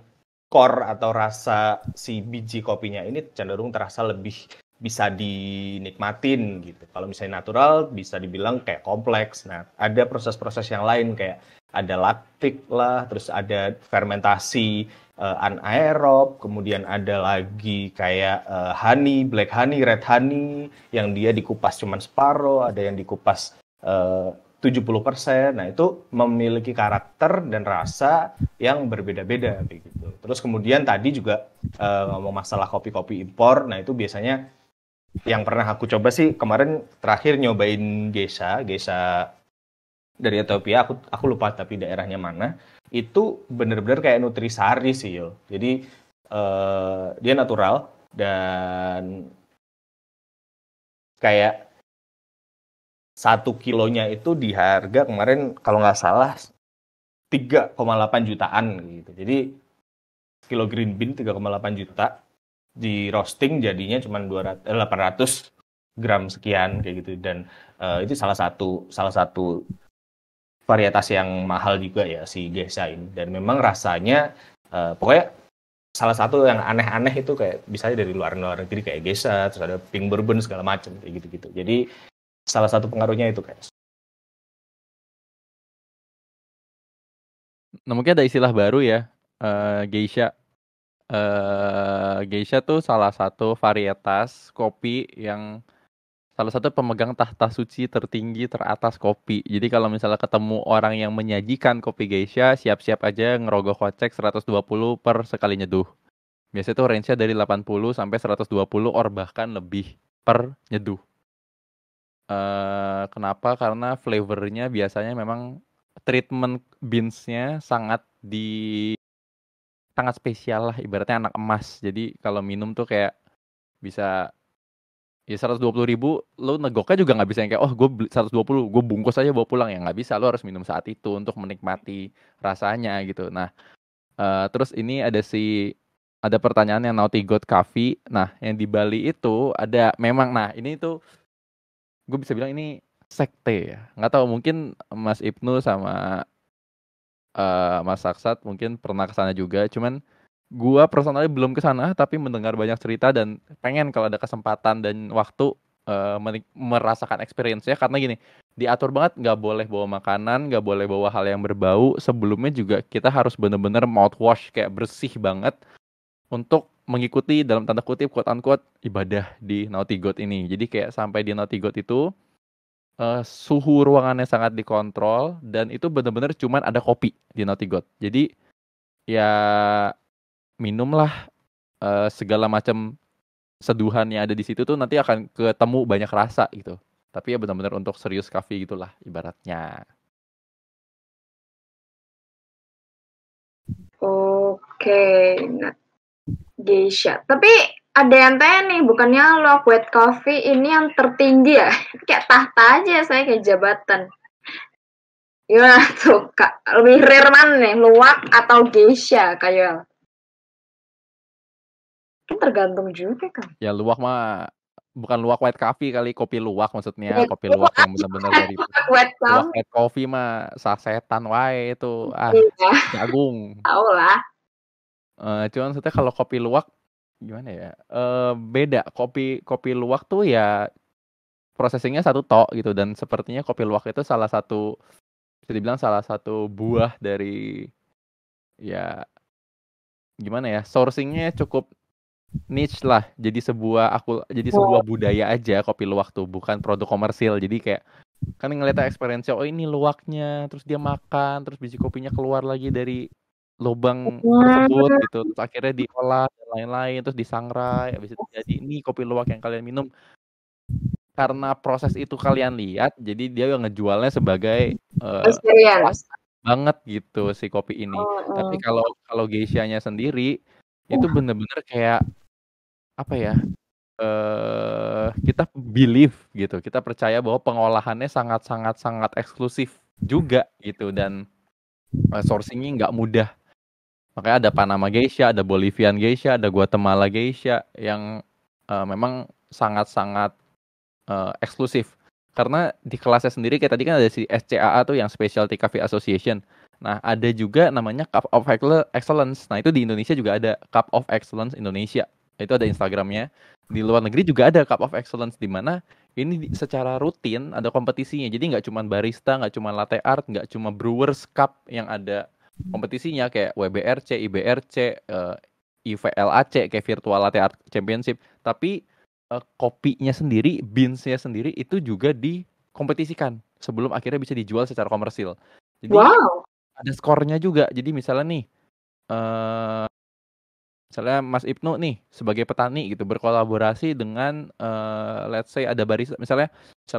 core atau rasa si biji kopinya ini cenderung terasa lebih bisa dinikmatin gitu. Kalau misalnya natural bisa dibilang kayak kompleks. Nah, ada proses-proses yang lain kayak ada laktik lah, terus ada fermentasi anaerob, kemudian ada lagi kayak honey, black honey, red honey yang dia dikupas cuma separuh, ada yang dikupas 70%. Nah, itu memiliki karakter dan rasa yang berbeda-beda begitu. Terus kemudian tadi juga ngomong masalah kopi-kopi impor. Nah, itu biasanya yang pernah aku coba sih kemarin terakhir nyobain geisha dari Ethiopia, aku lupa tapi daerahnya mana. Itu bener-bener kayak nutrisari sih yo. Jadi dia natural dan kayak 1 kilonya itu di harga kemarin kalau nggak salah 3,8 jutaan gitu. Jadi kilo green bean 3,8 juta, di roasting jadinya cuma 800 gram sekian kayak gitu. Dan itu salah satu varietas yang mahal juga ya si geisha ini. Dan memang rasanya pokoknya salah satu yang aneh-aneh itu kayak misalnya dari luar negeri kayak geisha, terus ada pink bourbon segala macam kayak gitu-gitu. Jadi salah satu pengaruhnya itu kayak. Nah, mungkin ada istilah baru ya, geisha. Geisha tuh salah satu varietas kopi yang salah satu pemegang tahta suci tertinggi teratas kopi. Jadi kalau misalnya ketemu orang yang menyajikan kopi geisha, siap-siap aja ngerogoh kocek 120 per sekali nyeduh. Biasanya tuh range-nya dari 80 sampai 120 or bahkan lebih per nyeduh. Kenapa? Karena flavornya biasanya memang treatment beans-nya sangat spesial lah, ibaratnya anak emas. Jadi kalau minum tuh kayak bisa ya 120.000, lo negoknya juga nggak bisa yang kayak gue beli 120, gue bungkus aja bawa pulang, ya nggak bisa. Lo harus minum saat itu untuk menikmati rasanya gitu. Nah, terus ini ada pertanyaan yang Naughty God Coffee. Nah, yang di Bali itu ada memang, nah ini tuh gue bisa bilang ini sekte ya. Nggak tahu, mungkin Mas Ibnu sama Mas Saksat mungkin pernah ke sana juga. Cuman gua personalnya belum ke sana, tapi mendengar banyak cerita dan pengen kalau ada kesempatan dan waktu merasakan experience-nya. Karena gini, diatur banget, nggak boleh bawa makanan, nggak boleh bawa hal yang berbau. Sebelumnya juga kita harus bener-bener mouthwash, kayak bersih banget untuk mengikuti dalam tanda kutip quote unquote ibadah di Naughty God ini. Jadi kayak sampai di Naughty God itu suhu ruangannya sangat dikontrol dan itu benar-benar cuman ada kopi di Naughty God. Jadi ya minumlah segala macam seduhan yang ada di situ tuh nanti akan ketemu banyak rasa gitu. Tapi ya benar-benar untuk serius coffee gitulah ibaratnya. Oke, nah, geisha. Tapi ada yang tanya nih, bukannya lo white coffee ini yang tertinggi ya? Kayak tahta aja, saya kayak jabatan. Gimana tuh, Kak? Lebih rare mana nih, luwak atau geisha, kayak? Kan tergantung juga kan. Ya luwak mah bukan luwak white coffee kali, kopi luwak maksudnya. Kopi luwak yang benar-benar dari luwak white coffee mah sasetan wae itu. Jagung. Tahu lah. Cuman maksudnya kalau kopi luwak gimana ya? Beda. Kopi luwak tuh ya processingnya satu tok gitu, dan sepertinya kopi luwak itu salah satu, bisa dibilang salah satu buah dari ya gimana ya? Sourcingnya cukup niche lah. Jadi sebuah budaya aja kopi luwak tuh, bukan produk komersil. Jadi kayak kan ngeliatnya experience, oh ini luwaknya, terus dia makan, terus biji kopinya keluar lagi dari lubang tersebut gitu, terus akhirnya diolah dan lain-lain, terus disangrai, habis itu jadi ini kopi luwak yang kalian minum. Karena proses itu kalian lihat, jadi dia ngejualnya sebagai banget gitu si kopi ini. Tapi kalau geisha-nya sendiri itu bener-bener kayak apa ya? Kita believe gitu, kita percaya bahwa pengolahannya sangat eksklusif juga gitu, dan sourcingnya nggak mudah. Makanya ada Panama Geisha, ada Bolivian Geisha, ada Guatemala Geisha yang memang sangat-sangat eksklusif. Karena di kelasnya sendiri kayak tadi kan ada si SCAA tuh yang Specialty Coffee Association. Nah, ada juga namanya Cup of Excellence. Nah, itu di Indonesia juga ada Cup of Excellence Indonesia. Itu ada Instagramnya. Di luar negeri juga ada Cup of Excellence, di mana ini secara rutin ada kompetisinya. Jadi nggak cuma barista, nggak cuma latte art, nggak cuma Brewers Cup yang ada kompetisinya kayak WBRC, IBRC, IVLAC kayak Virtual Latte Art Championship. Tapi kopinya sendiri, beans-nya sendiri itu juga dikompetisikan sebelum akhirnya bisa dijual secara komersil. Jadi ada skornya juga. Jadi misalnya nih, misalnya Mas Ibnu nih sebagai petani gitu berkolaborasi dengan let's say ada barista, misalnya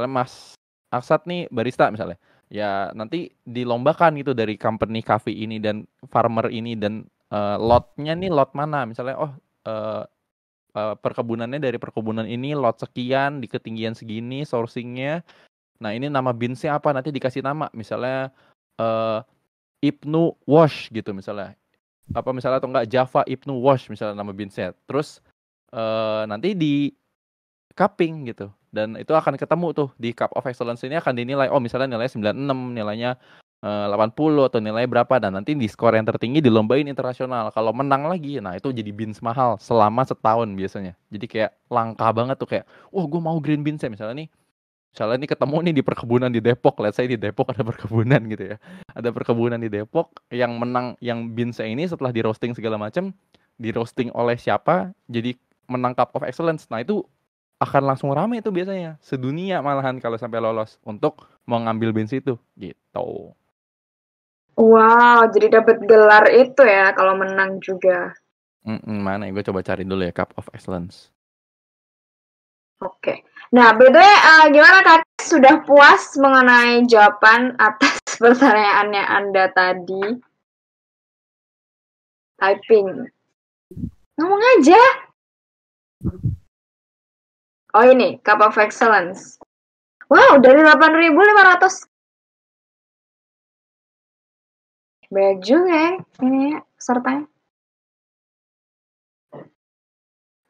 Mas Aksat nih barista misalnya. Ya nanti dilombakan gitu dari company coffee ini dan farmer ini dan lotnya nih lot mana misalnya perkebunannya dari perkebunan ini lot sekian di ketinggian segini sourcingnya. Nah ini nama beansnya apa nanti dikasih nama misalnya Ibnu Wash gitu misalnya atau enggak Java Ibnu Wash misalnya nama beansnya. Terus nanti di cupping gitu. Dan itu akan ketemu tuh di Cup of Excellence ini akan dinilai misalnya nilainya 96, nilainya 80 atau nilai berapa dan nanti di skor yang tertinggi dilombain internasional. Kalau menang lagi, nah itu jadi beans mahal selama setahun biasanya. Jadi kayak langka banget tuh kayak, gue mau green beans ya misalnya nih ketemu nih di perkebunan di Depok, let's say di Depok ada perkebunan gitu ya. Ada perkebunan di Depok yang menang yang beansnya ini setelah di roasting segala macam, di roasting oleh siapa jadi menang Cup of Excellence. Nah itu akan langsung rame itu biasanya sedunia malahan kalau sampai lolos untuk mengambil beans itu gitu. Wow, jadi dapat gelar itu ya kalau menang juga. Mana gue coba cari dulu ya Cup of Excellence. Oke. Nah, gimana Kak? Sudah puas mengenai jawaban atas pertanyaannya Anda tadi? Typing. Ngomong aja. Oh ini, Cup of Excellence. Wow, dari 8.500. Banyak juga ya ini pesertanya.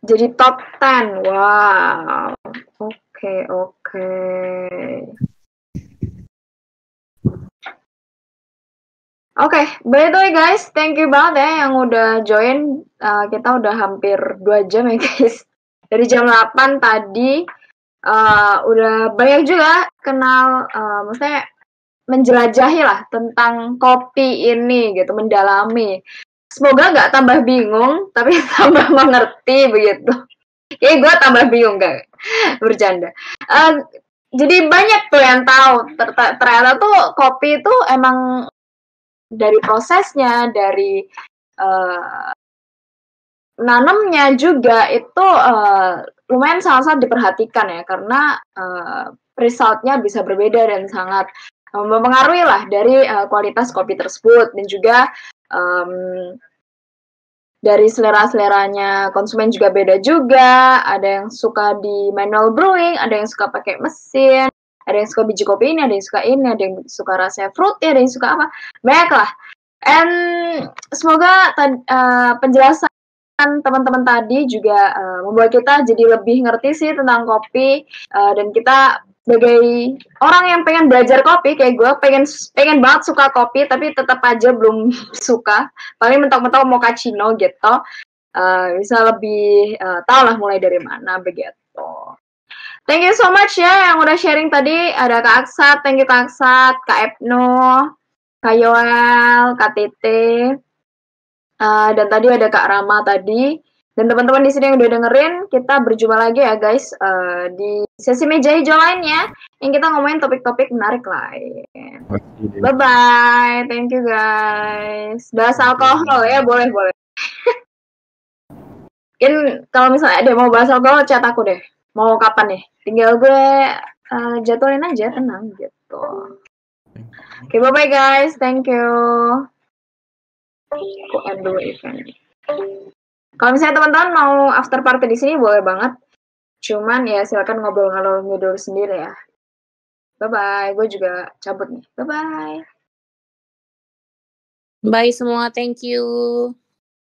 Jadi top 10. Wow. Oke. Oke, by the way guys, thank you banget ya yang udah join. Kita udah hampir 2 jam ya guys. Dari jam 8 tadi udah banyak juga kenal, maksudnya menjelajahi lah tentang kopi ini gitu, mendalami. Semoga nggak tambah bingung, tapi tambah mengerti begitu. Gue tambah bingung gak? Bercanda. Jadi banyak tuh yang tahu. Ternyata tuh kopi itu emang dari prosesnya, dari nanamnya juga itu lumayan sangat-sangat diperhatikan ya, karena resultnya bisa berbeda dan sangat mempengaruhi lah dari kualitas kopi tersebut dan juga dari selera-seleranya konsumen juga beda juga. Ada yang suka di manual brewing, ada yang suka pakai mesin, ada yang suka biji kopi ini, ada yang suka ini, ada yang suka rasanya fruity, ada yang suka apa, banyak lah. And semoga penjelasan teman-teman tadi juga membuat kita jadi lebih ngerti sih tentang kopi, dan kita sebagai orang yang pengen belajar kopi kayak gue pengen banget suka kopi tapi tetap aja belum suka, paling mentok-mentok mochaccino gitu, bisa lebih tahu lah mulai dari mana begitu. Thank you so much ya yang udah sharing tadi. Ada Kak Aksat, thank you Kak Aksat, Kak Epno, Kak Yoel, Kak Tete, dan tadi ada Kak Rama tadi. Dan teman-teman di sini yang udah dengerin, kita berjumpa lagi ya guys di sesi meja hijau lainnya yang kita ngomongin topik-topik menarik lain. Bye-bye, thank you guys. Bahas alkohol ya, boleh. Mungkin kalau misalnya ada mau bahas alkohol, chat aku deh. Mau kapan nih? Tinggal gue jadwalin aja, tenang gitu. Oke, bye-bye guys, thank you. Aku end dulu event. Kalau misalnya teman-teman mau after party di sini boleh banget. Cuman ya silakan ngobrol-ngobrol sendiri ya. Bye bye. Gue juga cabut nih. Bye bye. Bye semua, thank you.